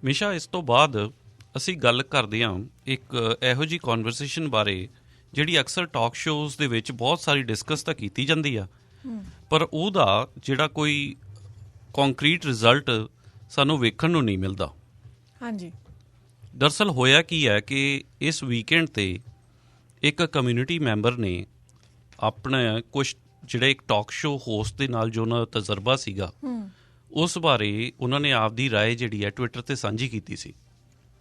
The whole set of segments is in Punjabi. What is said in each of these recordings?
ਮਿਸ਼ਾ, ਇਸ ਤੋਂ ਬਾਅਦ ਅਸੀਂ ਗੱਲ ਕਰਦੇ ਹਾਂ ਇੱਕ ਇਹੋ ਜਿਹੀ ਕਨਵਰਸੇਸ਼ਨ ਬਾਰੇ ਜਿਹੜੀ ਅਕਸਰ ਟਾਕ ਸ਼ੋਜ਼ ਦੇ ਵਿੱਚ ਬਹੁਤ ਸਾਰੀ ਡਿਸਕਸ ਤਾਂ ਕੀਤੀ ਜਾਂਦੀ ਆ, ਪਰ ਉਹਦਾ ਜਿਹੜਾ ਕੋਈ ਕੰਕਰੀਟ ਰਿਜ਼ਲਟ ਸਾਨੂੰ ਵੇਖਣ ਨੂੰ ਨਹੀਂ ਮਿਲਦਾ। ਹਾਂਜੀ, ਦਰਅਸਲ ਹੋਇਆ ਕੀ ਹੈ ਕਿ ਇਸ ਵੀਕਐਂਡ 'ਤੇ ਇੱਕ ਕਮਿਊਨਿਟੀ ਮੈਂਬਰ ਨੇ ਆਪਣਾ ਕੁਛ ਜਿਹੜਾ ਇੱਕ ਟਾਕ ਸ਼ੋ ਹੋਸਟ ਦੇ ਨਾਲ ਜੋ ਉਹਨਾਂ ਦਾ ਤਜਰਬਾ ਸੀਗਾ ਉਸ ਬਾਰੇ ਉਹਨਾਂ ਨੇ ਆਪਦੀ ਰਾਏ ਜਿਹੜੀ ਹੈ ਟਵਿੱਟਰ 'ਤੇ ਸਾਂਝੀ ਕੀਤੀ ਸੀ।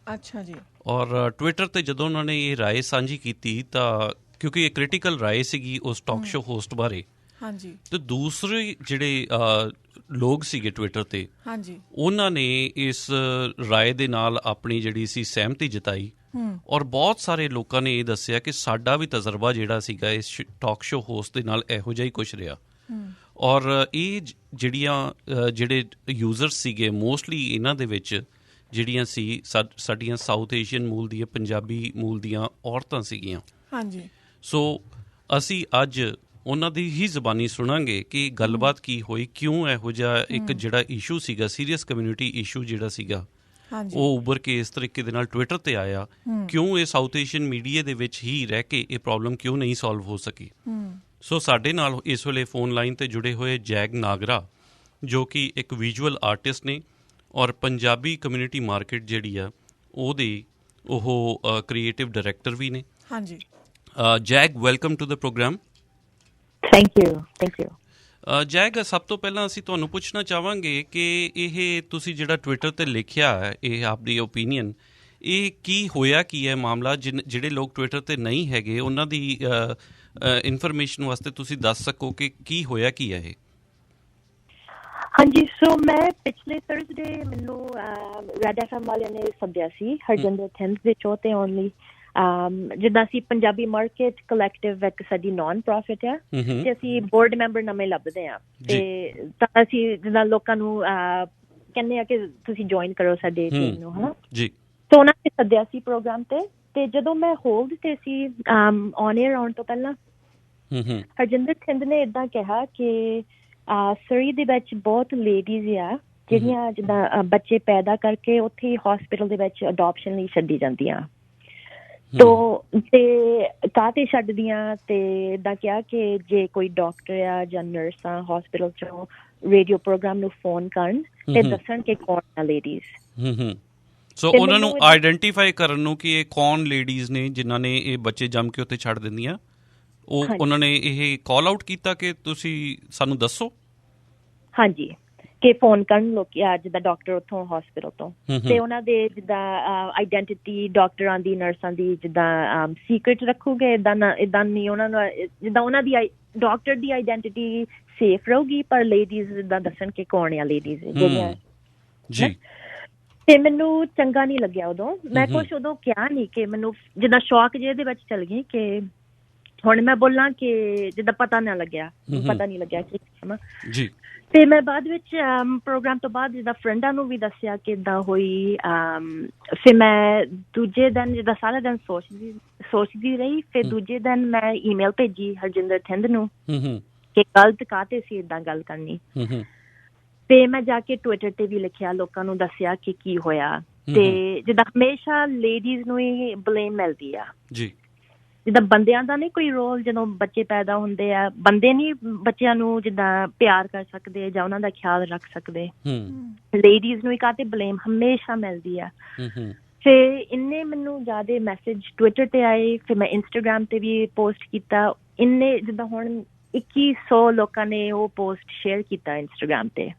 ਅੱਛਾ ਜੀ। ਔਰ ਟਵਿੱਟਰ 'ਤੇ ਜਦੋਂ ਉਹਨਾਂ ਨੇ ਇਹ ਰਾਏ ਸਾਂਝੀ ਕੀਤੀ ਤਾਂ ਕਿਉਂਕਿ ਇਹ ਕ੍ਰਿਟੀਕਲ ਰਾਏ ਸੀਗੀ ਉਸ ਟਾਕ ਸ਼ੋ ਹੋਸਟ ਬਾਰੇ, ਹਾਂਜੀ, ਤੇ ਦੂਸਰੇ ਜਿਹੜੇ ਲੋਕ ਸੀਗੇ ਟਵਿੱਟਰ 'ਤੇ, ਹਾਂਜੀ, ਉਹਨਾਂ ਨੇ ਇਸ ਰਾਏ ਦੇ ਨਾਲ ਆਪਣੀ ਜਿਹੜੀ ਸੀ ਸਹਿਮਤੀ ਜਤਾਈ। ਔਰ ਬਹੁਤ ਸਾਰੇ ਲੋਕਾਂ ਨੇ ਇਹ ਦੱਸਿਆ ਕਿ ਸਾਡਾ ਵੀ ਤਜਰਬਾ ਜਿਹੜਾ ਸੀਗਾ ਇਸ ਟਾਕ ਸ਼ੋ ਹੋਸਟ ਦੇ ਨਾਲ ਇਹੋ ਜਿਹਾ ਹੀ ਕੁਛ ਰਿਹਾ। ਔਰ ਇਹ ਜਿਹੜੇ ਯੂਜ਼ਰਸ ਸੀਗੇ ਮੋਸਟਲੀ ਇਹਨਾਂ ਦੇ ਵਿੱਚ ਜਿਹੜੀਆਂ ਸੀ ਸਾਡੀਆਂ ਸਾਊਥ ਏਸ਼ੀਅਨ ਮੂਲ ਦੀਆਂ, ਪੰਜਾਬੀ ਮੂਲ ਦੀਆਂ ਔਰਤਾਂ ਸੀਗੀਆਂ। ਹਾਂਜੀ, ਸੋ ਅਸੀਂ ਅੱਜ ਉਹਨਾਂ ਦੀ ਹੀ ਜ਼ਬਾਨੀ ਸੁਣਾਂਗੇ ਕਿ ਗੱਲਬਾਤ ਕੀ ਹੋਈ, ਕਿਉਂ ਇਹੋ ਜਿਹਾ ਇੱਕ ਜਿਹੜਾ ਇਸ਼ੂ ਸੀਗਾ, ਸੀਰੀਅਸ ਕਮਿਊਨਿਟੀ ਇਸ਼ੂ ਜਿਹੜਾ ਸੀਗਾ, ਉਹ ਉੱਭਰ ਕੇ ਇਸ ਤਰੀਕੇ ਦੇ ਨਾਲ ਟਵਿੱਟਰ 'ਤੇ ਆਇਆ, ਕਿਉਂ ਇਹ ਸਾਊਥ ਏਸ਼ੀਅਨ ਮੀਡੀਆ ਦੇ ਵਿੱਚ ਹੀ ਰਹਿ ਕੇ ਇਹ ਪ੍ਰੋਬਲਮ ਕਿਉਂ ਨਹੀਂ ਸੋਲਵ ਹੋ ਸਕੀ। ਸੋ ਸਾਡੇ ਨਾਲ ਇਸ ਵੇਲੇ ਫੋਨ ਲਾਈਨ 'ਤੇ ਜੁੜੇ ਹੋਏ ਜੈਗ ਨਾਗਰਾ, ਜੋ ਕਿ ਇੱਕ ਵਿਜ਼ੂਅਲ ਆਰਟਿਸਟ ਨੇ ਔਰ ਪੰਜਾਬੀ ਕਮਿਊਨਿਟੀ ਮਾਰਕੀਟ ਜਿਹੜੀ ਆ ਉਹਦੇ ਉਹ ਕ੍ਰੀਏਟਿਵ ਡਾਇਰੈਕਟਰ ਵੀ ਨੇ। ਹਾਂਜੀ, Jag, welcome to the program. Thank you. Jag, ਸਭ ਤੋਂ ਪਹਿਲਾਂ ਅਸੀਂ ਤੁਹਾਨੂੰ ਪੁੱਛਣਾ ਚਾਹਾਂਗੇ ਕਿ ਇਹ ਤੁਸੀਂ ਜਿਹੜਾ ਟਵਿੱਟਰ 'ਤੇ ਲਿਖਿਆ ਹੈ, ਇਹ ਆਪਦੀ ਓਪੀਨੀਅਨ, ਇਹ ਕੀ ਹੋਇਆ, ਕੀ ਹੈ ਮਾਮਲਾ? ਜਿਹੜੇ ਲੋਕ ਟਵਿੱਟਰ 'ਤੇ ਨਹੀਂ ਹੈਗੇ ਉਹਨਾਂ ਦੀ ਇਨਫੋਰਮੇਸ਼ਨ ਵਾਸਤੇ ਤੁਸੀਂ ਦੱਸ ਸਕੋ ਕਿ ਕੀ ਹੋਇਆ, ਕੀ ਹੈ ਇਹ? ਹਾਂਜੀ, ਸੋ ਮੈਂ ਪਿਛਲੇ ਥਰਸਡੇ ਮੈਨੂੰ ਰੈਡ ਐਫ ਐਮ ਵਾਲਿਆਂ ਨੇ ਸੱਦਿਆ ਸੀ ਹਰਜਿੰਦਰ ਥਿੰਦ ਦੇ ਸ਼ੋਅ 'ਤੇ ਆਉਣ ਲਈ। ਜਿੱਦਾਂ ਅਸੀਂ ਪੰਜਾਬੀ ਮਾਰਕੀਟ ਕਲੈਕਟਿਵ ਇੱਕ ਸਾਡੀ ਨੋਨ ਪ੍ਰੋਫਿਟ ਆ, ਤੇ ਅਸੀਂ ਬੋਰਡ ਮੈਂਬਰ ਨਵੇਂ ਲੱਭਦੇ ਹਾਂ, ਤੇ ਤਾਂ ਅਸੀਂ ਜਿੱਦਾਂ ਲੋਕਾਂ ਨੂੰ ਕਹਿੰਦੇ ਆ ਕਿ ਤੁਸੀਂ ਜੁਆਇਨ ਕਰੋ ਸਾਡੇ ਟੀਮ ਨੂੰ, ਹੈ ਨਾ ਜੀ। ਤੇ ਉਹਨਾਂ ਨੇ ਸੱਦਿਆ ਸੀ ਪ੍ਰੋਗਰਾਮ ਤੇ ਜਦੋਂ ਮੈਂ ਹੋਲਡ ਤੇ ਸੀ ਔਨ ਏਅਰ ਆਉਣ ਤੋਂ ਪਹਿਲਾਂ, ਹਰਜਿੰਦਰ ਥਿੰਦ ਨੇ ਏਦਾਂ ਕਿਹਾ ਕਿ ਸਰੀ ਦੇ ਵਿੱਚ ਬਹੁਤ ਲੇਡੀਜ਼ ਆ ਜਿਹੜੀਆਂ ਜਿੱਦਾਂ ਬੱਚੇ ਪੈਦਾ ਕਰਕੇ ਉੱਥੇ ਹੋਸਪਿਟਲ ਦੇ ਵਿੱਚ ਅਡੋਪਸ਼ਨ ਲਈ ਛੱਡੀ ਜਾਂਦੀਆਂ, ਤੇ ਕਾਹਤੇ ਛੱਡਦੀਆਂ, ਤੇ ਏਦਾਂ ਕਿਹਾ ਕਿ ਜੇ ਕੋਈ ਡਾਕਟਰ ਆ ਜਾਂ ਨਰਸਾਂ ਹੋਸਪਿਟਲ ਚੋਂ ਰੇਡੀਓ ਪ੍ਰੋਗਰਾਮ ਨੂੰ ਫੋਨ ਕਰਨ ਤੇ ਦੱਸਣ ਕਿ ਕੌਣ ਆ ਲੇਡੀਜ਼। ਸੋ ਉਹਨਾਂ ਨੂੰ ਆਈਡੈਂਟੀਫਾਈ ਕਰਨ ਨੂੰ ਕਿ ਇਹ ਕੌਣ ਲੇਡੀਜ਼ ਨੇ ਜਿਨ੍ਹਾਂ ਨੇ ਇਹ ਬੱਚੇ ਜੰਮ ਕੇ ਉੱਥੇ ਛੱਡ ਦਿੰਦੀਆਂ, ਉਹਨਾਂ ਨੇ ਇਹ ਕਾਲ ਆਊਟ ਕੀਤਾ ਕਿ ਤੁਸੀਂ ਸਾਨੂੰ ਦੱਸੋ। ਹਾਂਜੀ, ਕਿ ਫੋਨ ਕਰਨ ਲੋਕੀ ਜਿੱਦਾਂ ਡਾਕਟਰ ਉੱਥੋਂ ਹੋਸਪਿਟਲ ਤੋਂ, ਤੇ ਉਹਨਾਂ ਦੇ ਜਿੱਦਾਂ ਆਈਡੈਂਟਿਟੀ ਡਾਕਟਰਾਂ ਦੀ, ਨਰਸਾਂ ਦੀ ਜਿੱਦਾਂ ਸੀਕ੍ਰੇਟ ਰੱਖੂਗੇ, ਏਦਾਂ ਨਹੀਂ ਉਹਨਾਂ ਨੂੰ, ਜਿੱਦਾਂ ਉਹਨਾਂ ਦੀ ਡਾਕਟਰ ਦੀ ਆਈਡੈਂਟਿਟੀ ਸੇਫ ਰਹੂਗੀ, ਪਰ ਲੇਡੀਜ਼ ਜਿੱਦਾਂ ਦੱਸਣ ਕਿ ਕੌਣ ਆ ਲੇਡੀਜ਼ ਜਿਹੜੀਆਂ ਜੀ। ਤੇ ਮੈਨੂੰ ਚੰਗਾ ਨਹੀਂ ਲੱਗਿਆ ਉਦੋਂ, ਮੈਂ ਕੁਛ ਉਦੋਂ ਕਿਹਾ ਨਹੀਂ, ਕਿ ਮੈਨੂੰ ਜਿੱਦਾਂ ਸ਼ੌਕ ਜਿਹੇ ਦੇ ਵਿੱਚ ਚਲ ਗਈ ਕਿ ਹੁਣ ਮੈਂ ਬੋਲਾਂ ਕਿ ਜਿੱਦਾਂ ਪਤਾ ਨਹੀਂ ਲੱਗਿਆ ਜੀ। ਤੇ ਮੈਂ ਬਾਅਦ ਵਿੱਚ ਪ੍ਰੋਗਰਾਮ ਤੋਂ ਬਾਅਦ ਜਿੱਦਾਂ ਫਰੈਂਡਾਂ ਨੂੰ ਵੀ ਦੱਸਿਆ ਕਿ ਏਦਾਂ ਹੋਈ। ਫਿਰ ਮੈਂ ਦੂਜੇ ਦਿਨ ਜਿੱਦਾਂ ਸਾਰਾ ਦਿਨ ਸੋਚਦੀ ਰਹੀ, ਫਿਰ ਦੂਜੇ ਦਿਨ ਮੈਂ ਈਮੇਲ ਭੇਜੀ ਹਰਜਿੰਦਰ ਥਿੰਦ ਨੂੰ ਕਿ ਗਲਤ ਕਾਹਤੇ ਸੀ ਏਦਾਂ ਗੱਲ ਕਰਨੀ। ਤੇ ਮੈਂ ਜਾ ਕੇ ਟਵਿੱਟਰ ਤੇ ਵੀ ਲਿਖਿਆ, ਲੋਕਾਂ ਨੂੰ ਦੱਸਿਆ ਕਿ ਕੀ ਹੋਇਆ। ਤੇ ਜਿੱਦਾਂ ਹਮੇਸ਼ਾ ਲੇਡੀਜ਼ ਨੂੰ ਹੀ ਬਲੇਮ ਮਿਲਦੀ ਆ ਜੀ, ਜਿੱਦਾਂ ਬੰਦਿਆਂ ਦਾ ਨਹੀਂ ਕੋਈ ਰੋਲ, ਜਦੋਂ ਬੱਚੇ ਪੈਦਾ ਹੁੰਦੇ ਆ ਬੰਦੇ ਨਹੀਂ ਬੱਚਿਆਂ ਨੂੰ ਜਿੱਦਾਂ ਪਿਆਰ ਕਰ ਸਕਦੇ ਜਾਂ ਉਹਨਾਂ ਦਾ ਖਿਆਲ ਰੱਖ ਸਕਦੇ, ਲੇਡੀਜ਼ ਨੂੰ ਹੀ ਕਾਹਤੇ ਬਲੇਮ ਹਮੇਸ਼ਾ ਮਿਲਦੀ ਆ। ਫਿਰ ਇੰਨੇ ਮੈਨੂੰ ਜ਼ਿਆਦਾ ਮੈਸੇਜ ਟਵਿੱਟਰ ਤੇ ਆਏ, ਫਿਰ ਮੈਂ ਇੰਸਟਾਗ੍ਰਾਮ ਤੇ ਵੀ ਪੋਸਟ ਕੀਤਾ, ਇੰਨੇ ਜਿੱਦਾਂ ਹੁਣ 2100 ਲੋਕਾਂ ਨੇ ਉਹ ਪੋਸਟ ਸ਼ੇਅਰ ਕੀਤਾ ਇੰਸਟਾਗ੍ਰਾਮ ਤੇ।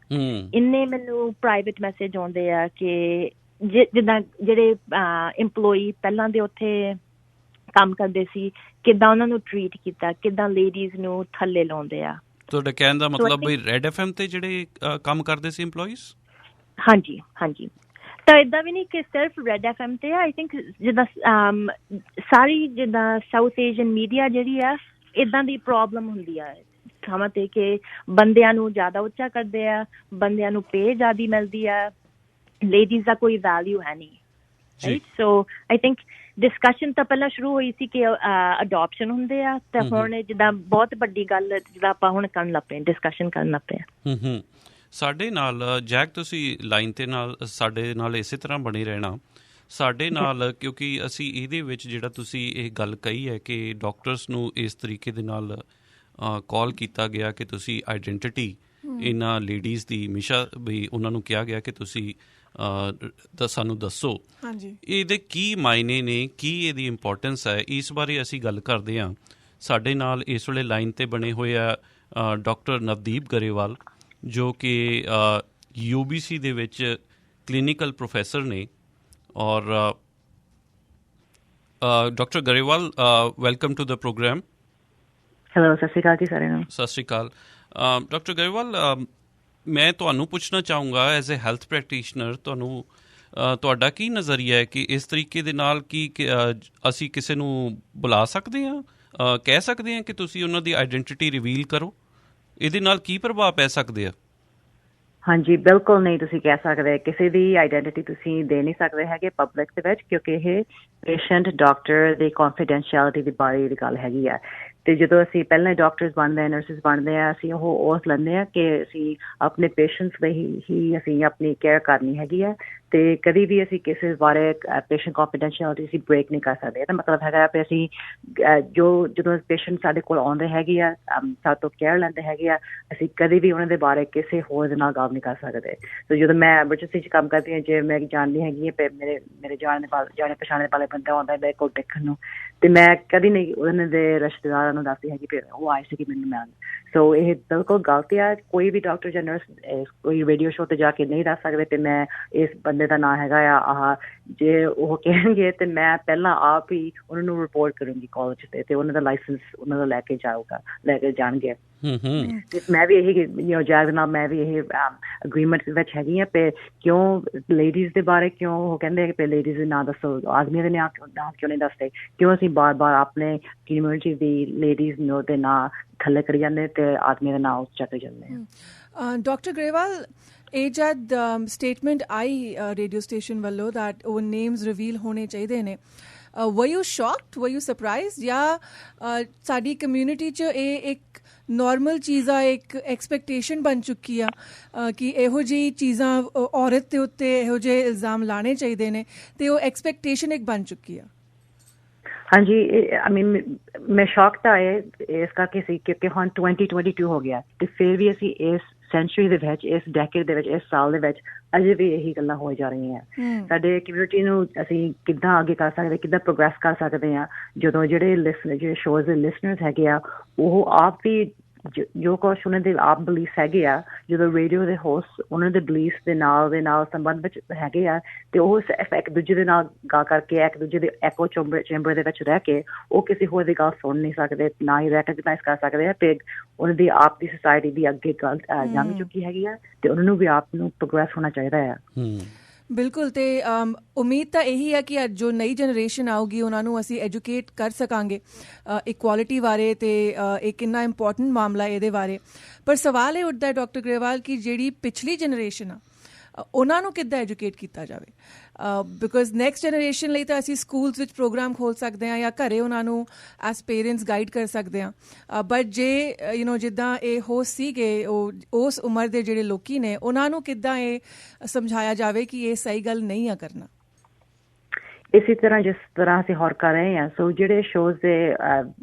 ਇੰਨੇ ਮੈਨੂੰ ਪ੍ਰਾਈਵੇਟ ਮੈਸੇਜ ਆਉਂਦੇ ਆ ਕਿ ਜਿੱਦਾਂ ਜਿਹੜੇ ਇੰਪਲੋਈ ਪਹਿਲਾਂ ਦੇ ਉੱਥੇ ਕੰਮ ਕਰਦੇ ਸੀ, ਕਿੱਦਾਂ ਉਹਨਾਂ ਨੂੰ ਟਰੀਟ ਕੀਤਾ, ਕਿੱਦਾਂ ਲੇਡੀਜ਼ ਨੂੰ ਥੱਲੇ ਲਾਉਂਦੇ ਆ। ਤੁਹਾਡਾ ਕਹਿਣ ਦਾ ਮਤਲਬ ਵੀ ਰੈਡ ਐਫਐਮ ਤੇ ਜਿਹੜੇ ਕੰਮ ਕਰਦੇ ਸੀ ਇੰਪਲੋਈਜ਼? ਹਾਂਜੀ, ਤਾਂ ਏਦਾਂ ਵੀ ਨਹੀਂ ਕਿ ਸਿਰਫ ਰੈਡ ਐਫਐਮ ਤੇ ਆ, ਆਈ ਥਿੰਕ ਜਿੱਦਾਂ ਸਾਰੀ ਜਿੱਦਾਂ ਸਾਊਥ ਏਸ਼ੀਅਨ ਮੀਡੀਆ ਜਿਹੜੀ ਆ ਏਦਾਂ ਦੀ ਪ੍ਰੋਬਲਮ ਹੁੰਦੀ ਆ ਥਾਵਾਂ ਤੇ, ਕਿ ਬੰਦਿਆਂ ਨੂੰ ਜ਼ਿਆਦਾ ਉੱਚਾ ਕਰਦੇ ਆ, ਬੰਦਿਆਂ ਨੂੰ ਪੇ ਜ਼ਿਆਦਾ ਮਿਲਦੀ ਆ, ਲੇਡੀਜ਼ ਦਾ ਕੋਈ ਵੈਲਿਊ ਹੈ ਨਹੀਂ। Right, so I think discussion ਤਾਂ ਪਹਿਲਾਂ ਸ਼ੁਰੂ ਹੋਈ ਸੀ ਕਿ ਅਡੋਪਸ਼ਨ ਹੁੰਦੇ ਆ, ਤੇ ਹੁਣ ਜਿੱਦਾਂ ਬਹੁਤ ਵੱਡੀ ਗੱਲ ਜਿੱਦਾਂ ਆਪਾਂ ਹੁਣ ਕਰਨ ਲੱਗ ਪਏ, ਡਿਸਕਸ਼ਨ ਕਰਨ ਲੱਗ ਪਏ। ਸਾਡੇ ਨਾਲ ਜੈਕ ਤੁਸੀਂ ਲਾਈਨ ਤੇ ਨਾਲ ਸਾਡੇ ਨਾਲ ਇਸੇ ਤਰ੍ਹਾਂ ਬਣੇ ਰਹਿਣਾ ਸਾਡੇ ਨਾਲ, ਕਿਉਂਕਿ ਅਸੀਂ ਇਹਦੇ ਵਿੱਚ ਜਿਹੜਾ ਤੁਸੀਂ ਇਹ ਗੱਲ ਕਹੀ ਹੈ ਕਿ ਡਾਕਟਰਸ ਨੂੰ ਇਸ ਤਰੀਕੇ ਦੇ ਨਾਲ ਕਾਲ ਕੀਤਾ ਗਿਆ ਕਿ ਤੁਸੀਂ ਆਈਡੈਂਟੀਟੀ ਇਹਨਾਂ ਲੇਡੀਜ਼ ਦੀ ਹਮੇਸ਼ਾ ਵੀ ਉਹਨਾਂ ਨੂੰ ਕਿਹਾ ਗਿਆ ਕਿ ਤੁਸੀਂ ਸਾਨੂੰ ਦੱਸੋ ਇਹਦੇ ਕੀ ਮਾਇਨੇ ਨੇ, ਕੀ ਇਹਦੀ ਇੰਪੋਰਟੈਂਸ ਹੈ, ਇਸ ਬਾਰੇ ਅਸੀਂ ਗੱਲ ਕਰਦੇ ਹਾਂ। ਸਾਡੇ ਨਾਲ ਇਸ ਵੇਲੇ ਲਾਈਨ 'ਤੇ ਬਣੇ ਹੋਏ ਆ ਡਾਕਟਰ ਨਵਦੀਪ ਗਰੇਵਾਲ ਜੋ ਕਿ UBC ਦੇ ਵਿੱਚ ਕਲੀਨਿਕਲ ਪ੍ਰੋਫੈਸਰ ਨੇ। ਔਰ doctor Grewal, welcome to the program. Hello, Sat Sri ਅਕਾਲ ਜੀ ਸਾਰਿਆਂ ਨੂੰ। ਸਤਿ ਸ਼੍ਰੀ ਅਕਾਲ। ਡਾਕਟਰ ਗਰੇਵਾਲ, ਮੈਂ ਤੁਹਾਨੂੰ ਪੁੱਛਣਾ ਚਾਹੂੰਗਾ ਐਜ਼ ਏ ਹੈਲਥ ਪ੍ਰੈਕਟੀਸ਼ਨਰ, ਤੁਹਾਡਾ ਕੀ ਨਜ਼ਰੀਆ ਹੈ ਕਿ ਇਸ ਤਰੀਕੇ ਦੇ ਨਾਲ ਕੀ ਅਸੀਂ ਕਿਸੇ ਨੂੰ ਬੁਲਾ ਸਕਦੇ ਹਾਂ, ਕਹਿ ਸਕਦੇ ਹਾਂ ਕਿ ਤੁਸੀਂ ਉਹਨਾਂ ਦੀ ਆਈਡੈਂਟੀਟੀ ਰਿਵੀਲ ਕਰੋ? ਇਹਦੇ ਨਾਲ ਕੀ ਪ੍ਰਭਾਵ ਪੈ ਸਕਦੇ ਆ? ਹਾਂਜੀ, ਬਿਲਕੁਲ ਨਹੀਂ ਤੁਸੀਂ ਕਹਿ ਸਕਦੇ। ਕਿਸੇ ਦੀ ਆਈਡੈਂਟੀਟੀ ਤੁਸੀਂ ਦੇ ਨਹੀਂ ਸਕਦੇ ਹੈਗੇ ਪਬਲਿਕ ਦੇ ਵਿੱਚ, ਕਿਉਂਕਿ ਇਹ ਪੇਸ਼ੈਂਟ ਡਾਕਟਰ ਦੀ ਕੌਨਫੀਡੈਂਸ਼ੀਅਲਿਟੀ ਦੀ ਬਾਰੇ ਦੀ ਗੱਲ ਹੈਗੀ ਆ। ਅਤੇ ਜਦੋਂ ਅਸੀਂ ਪਹਿਲਾਂ ਡਾਕਟਰਸ ਬਣਦੇ ਹਾਂ, ਨਰਸਿਸ ਬਣਦੇ ਹਾਂ, ਅਸੀਂ ਉਹ ਉਸ ਲੈਂਦੇ ਹਾਂ ਕਿ ਅਸੀਂ ਆਪਣੇ ਪੇਸ਼ੈਂਟਸ ਲਈ ਹੀ ਅਸੀਂ ਆਪਣੀ ਕੇਅਰ ਕਰਨੀ ਹੈਗੀ ਆ। ਅਤੇ ਕਦੀ ਵੀ ਅਸੀਂ ਕਿਸੇ ਬਾਰੇ ਪੇਸ਼ੈਂਟ ਕੌਨਫੀਡੈਂਸ਼ੀਅਲਿਟੀ ਅਸੀਂ ਬ੍ਰੇਕ ਨਹੀਂ ਕਰ ਸਕਦੇ। ਇਹਦਾ ਮਤਲਬ ਹੈਗਾ ਵੀ ਅਸੀਂ ਜਦੋਂ ਪੇਸ਼ੈਂਟ ਸਾਡੇ ਕੋਲ ਆਉਂਦੇ ਹੈਗੇ ਆ, ਸਾਡੇ ਤੋਂ ਕੇਅਰ ਲੈਂਦੇ ਹੈਗੇ ਆ, ਅਸੀਂ ਕਦੇ ਵੀ ਉਹਨਾਂ ਦੇ ਬਾਰੇ ਕਿਸੇ ਹੋਰ ਦੇ ਨਾਲ ਗੱਲ ਨਹੀਂ ਕਰ ਸਕਦੇ। ਸੋ ਜਦੋਂ ਮੈਂ ਐਮਰਜੈਂਸੀ 'ਚ ਕੰਮ ਕਰਦੀ ਹਾਂ, ਜੇ ਮੈਂ ਜਾਣਦੀ ਹੈਗੀ ਹੈ ਮੇਰੇ ਜਾਣੇ ਪਛਾਣੇ ਵਾਲੇ ਬੰਦਾ ਆਉਂਦਾ ਮੇਰੇ ਕੋਲ ਦੇਖਣ ਨੂੰ, ਅਤੇ ਮੈਂ ਕਦੀ ਨਹੀਂ ਉਹਨਾਂ ਦੇ ਰਿਸ਼ਤੇਦਾਰਾਂ ਨੂੰ ਦੱਸਦੀ ਹੈਗੀ ਵੀ ਉਹ ਆਏ ਸੀਗੇ ਮੈਨੂੰ ਮਿਲਣ। ਸੋ ਇਹ ਬਿਲਕੁਲ ਗਲਤ ਆ। ਕੋਈ ਵੀ ਡਾਕਟਰ ਜਾਂ ਨਰਸ ਕੋਈ ਰੇਡੀਓ ਸ਼ੋ 'ਤੇ ਜਾ ਕੇ ਨਹੀਂ ਦੱਸ ਸਕਦੇ ਅਤੇ ਮੈਂ ਇਸ ਬੰਦੇ ਦਾ ਨਾਂ ਹੈਗਾ ਆ ਜੇ ਉਹ ਕਹਿਣਗੇ ਤਾਂ ਮੈਂ ਪਹਿਲਾਂ ਆਪ ਹੀ ਉਹਨਾਂ ਨੂੰ ਰਿਪੋਰਟ ਕਰੂੰਗੀ ਕਾਲਜ 'ਤੇ, ਅਤੇ ਉਹਨਾਂ ਦਾ ਲਾਇਸੈਂਸ ਉਹਨਾਂ ਦਾ ਲੈ ਕੇ ਜਾਣਗੇ। ਮੈਂ ਵੀ ਇਹੀ ਜੈਗ ਨਾਲ ਮੈਂ ਵੀ ਇਹ ਅਗਰੀਮੈਂਟ ਵਿੱਚ ਹੈਗੀ ਹਾਂ। ਅਤੇ ਕਿਉਂ ਲੇਡੀਜ਼ ਦੇ ਬਾਰੇ ਕਿਉਂ ਉਹ ਕਹਿੰਦੇ ਕਿ ਲੇਡੀਜ਼ ਦੇ ਨਾਂ ਦੱਸੋ, ਆਦਮੀਆਂ ਦੇ ਨਾਂ ਕਿਉਂ ਨਹੀਂ ਦੱਸਦੇ? ਕਿਉਂ ਅਸੀਂ ਬਾਰ ਆਪਣੇ ਕਮਿਊਨਿਟੀ ਦੀ ਲੇਡੀਜ਼ ਨੂੰ ਦੇ ਨਾਂ ਥੱਲੇ ਕਰੀ ਜਾਂਦੇ ਅਤੇ ਆਦਮੀਆਂ ਦੇ ਨਾਂ ਉੱਚ ਚੱਕ ਜਾਂਦੇ ਹਾਂ? ਡਾਕਟਰ ਗਰੇਵਾਲ, ਇਹ ਜਦ ਸਟੇਟਮੈਂਟ ਆਈ ਰੇਡੀਓ ਸਟੇਸ਼ਨ ਵੱਲੋਂ ਦੈਟ ਉਹ ਨੇਮਸ ਰਿਵੀਲ ਹੋਣੇ ਚਾਹੀਦੇ ਨੇ, were you shocked, were you surprised, ਜਾਂ ਸਾਡੀ ਕਮਿਊਨਿਟੀ 'ਚ ਇਹ ਇੱਕ ਨੋਰਮਲ ਚੀਜ਼ ਆ, ਇੱਕ ਐਕਸਪੈਕਟੇਸ਼ਨ ਬਣ ਚੁੱਕੀ ਆ ਕਿ ਇਹੋ ਜਿਹੀ ਚੀਜ਼ਾਂ ਔਰਤ ਦੇ ਉੱਤੇ ਇਹੋ ਜਿਹੇ ਇਲਜ਼ਾਮ ਲਾਉਣੇ ਚਾਹੀਦੇ ਨੇ ਅਤੇ ਉਹ ਐਕਸਪੈਕਟੇਸ਼ਨ ਇੱਕ ਬਣ ਚੁੱਕੀ ਆ? ਹਾਂਜੀ, ਮੈਂ ਸ਼ੌਕ ਤਾਂ ਇਸ ਕਰਕੇ ਸੀ ਕਿਉਂਕਿ ਹੁਣ 2022 ਹੋ ਗਿਆ ਅਤੇ ਫਿਰ ਵੀ ਅਸੀਂ ਇਸ ਸੈਂਚੁਰੀ ਦੇ ਵਿੱਚ, ਇਸ ਡੈਕੇਡ ਦੇ ਵਿੱਚ, ਇਸ ਸਾਲ ਦੇ ਵਿੱਚ ਅਜੇ ਵੀ ਇਹੀ ਗੱਲਾਂ ਹੋ ਜਾ ਰਹੀਆਂ। ਸਾਡੇ ਕਮਿਊਨਿਟੀ ਨੂੰ ਅਸੀਂ ਕਿੱਦਾਂ ਅੱਗੇ ਕਰ ਸਕਦੇ, ਕਿੱਦਾਂ ਪ੍ਰੋਗਰੈਸ ਕਰ ਸਕਦੇ ਹਾਂ ਜਦੋਂ ਜਿਹੜੇ ਸ਼ੋਜ਼ ਦੇ ਲਿਸਨਰਸ ਹੈਗੇ ਆ ਉਹ ਆਪ ਵੀ ਜੋ ਕੁਛ ਉਹਨਾਂ ਦੇ ਆਪ ਬਲੀਫ ਹੈਗੇ ਆ, ਜਦੋਂ ਰੇਡੀਓ ਦੇ ਹੋਸਟ ਉਹਨਾਂ ਦੇ ਬਲੀਫ ਦੇ ਨਾਲ ਸੰਬੰਧ ਵਿੱਚ ਹੈਗੇ ਆ ਅਤੇ ਉਹ ਇੱਕ ਦੂਜੇ ਦੇ ਨਾਲ ਗੱਲ ਕਰਕੇ ਇੱਕ ਦੂਜੇ ਦੇ ਐਕੋ ਚੈਂਬਰ ਦੇ ਵਿੱਚ ਰਹਿ ਕੇ ਉਹ ਕਿਸੇ ਹੋਰ ਦੀ ਗੱਲ ਸੁਣ ਨਹੀਂ ਸਕਦੇ, ਨਾ ਹੀ ਰੈਕਗਨਾਈਜ਼ ਕਰ ਸਕਦੇ ਆ। ਅਤੇ ਉਹਨਾਂ ਦੀ ਆਪ ਦੀ ਸੁਸਾਇਟੀ ਦੀ ਅੱਗੇ ਗੱਲ ਜੰਮ ਚੁੱਕੀ ਹੈਗੀ ਆ ਅਤੇ ਉਹਨਾਂ ਨੂੰ ਵੀ ਆਪ ਨੂੰ ਪ੍ਰੋਗਰੈਸ ਹੋਣਾ ਚਾਹੀਦਾ ਆ। ਬਿਲਕੁਲ, ਅਤੇ ਉਮੀਦ ਤਾਂ ਇਹੀ ਹੈ ਕਿ ਅੱਜ ਜੋ ਨਈ ਜਨਰੇਸ਼ਨ ਆਊਗੀ ਉਹਨਾਂ ਨੂੰ ਅਸੀਂ ਐਜੂਕੇਟ ਕਰ ਸਕਾਂਗੇ ਇਕੁਆਲਿਟੀ ਬਾਰੇ ਅਤੇ ਇਹ ਕਿੰਨਾ ਇੰਪੋਰਟੈਂਟ ਮਾਮਲਾ ਇਹਦੇ ਬਾਰੇ। ਪਰ ਸਵਾਲ ਇਹ ਉੱਠਦਾ ਡਾਕਟਰ ਗਰੇਵਾਲ ਕਿ ਜਿਹੜੀ ਪਿਛਲੀ ਜਨਰੇਸ਼ਨ ਆ ਉਹਨਾਂ ਨੂੰ ਕਿੱਦਾਂ ਐਜੂਕੇਟ ਕੀਤਾ ਜਾਵੇ? ਬਿਕੋਜ਼ ਨੈਕਸਟ ਜਨਰੇਸ਼ਨ ਲਈ ਤਾਂ ਅਸੀਂ ਸਕੂਲਸ ਵਿੱਚ ਪ੍ਰੋਗਰਾਮ ਖੋਲ੍ਹ ਸਕਦੇ ਹਾਂ ਜਾਂ ਘਰੇ ਉਹਨਾਂ ਨੂੰ ਐਜ਼ ਪੇਰੈਂਟਸ ਗਾਈਡ ਕਰ ਸਕਦੇ ਹਾਂ। ਬਟ ਜੇ ਜਿੱਦਾਂ ਇਹ ਹੋਸਟ ਸੀਗੇ ਉਸ ਉਮਰ ਦੇ ਜਿਹੜੇ ਲੋਕੀ ਨੇ ਉਹਨਾਂ ਨੂੰ ਕਿੱਦਾਂ ਇਹ ਸਮਝਾਇਆ ਜਾਵੇ ਕਿ ਇਹ ਸਹੀ ਗੱਲ ਨਹੀਂ ਆ ਕਰਨਾ? ਇਸੇ ਤਰ੍ਹਾਂ ਜਿਸ ਤਰ੍ਹਾਂ ਅਸੀਂ ਹੋਰ ਕਰ ਰਹੇ ਹਾਂ, ਸੋ ਜਿਹੜੇ ਸ਼ੋਜ਼ ਦੇ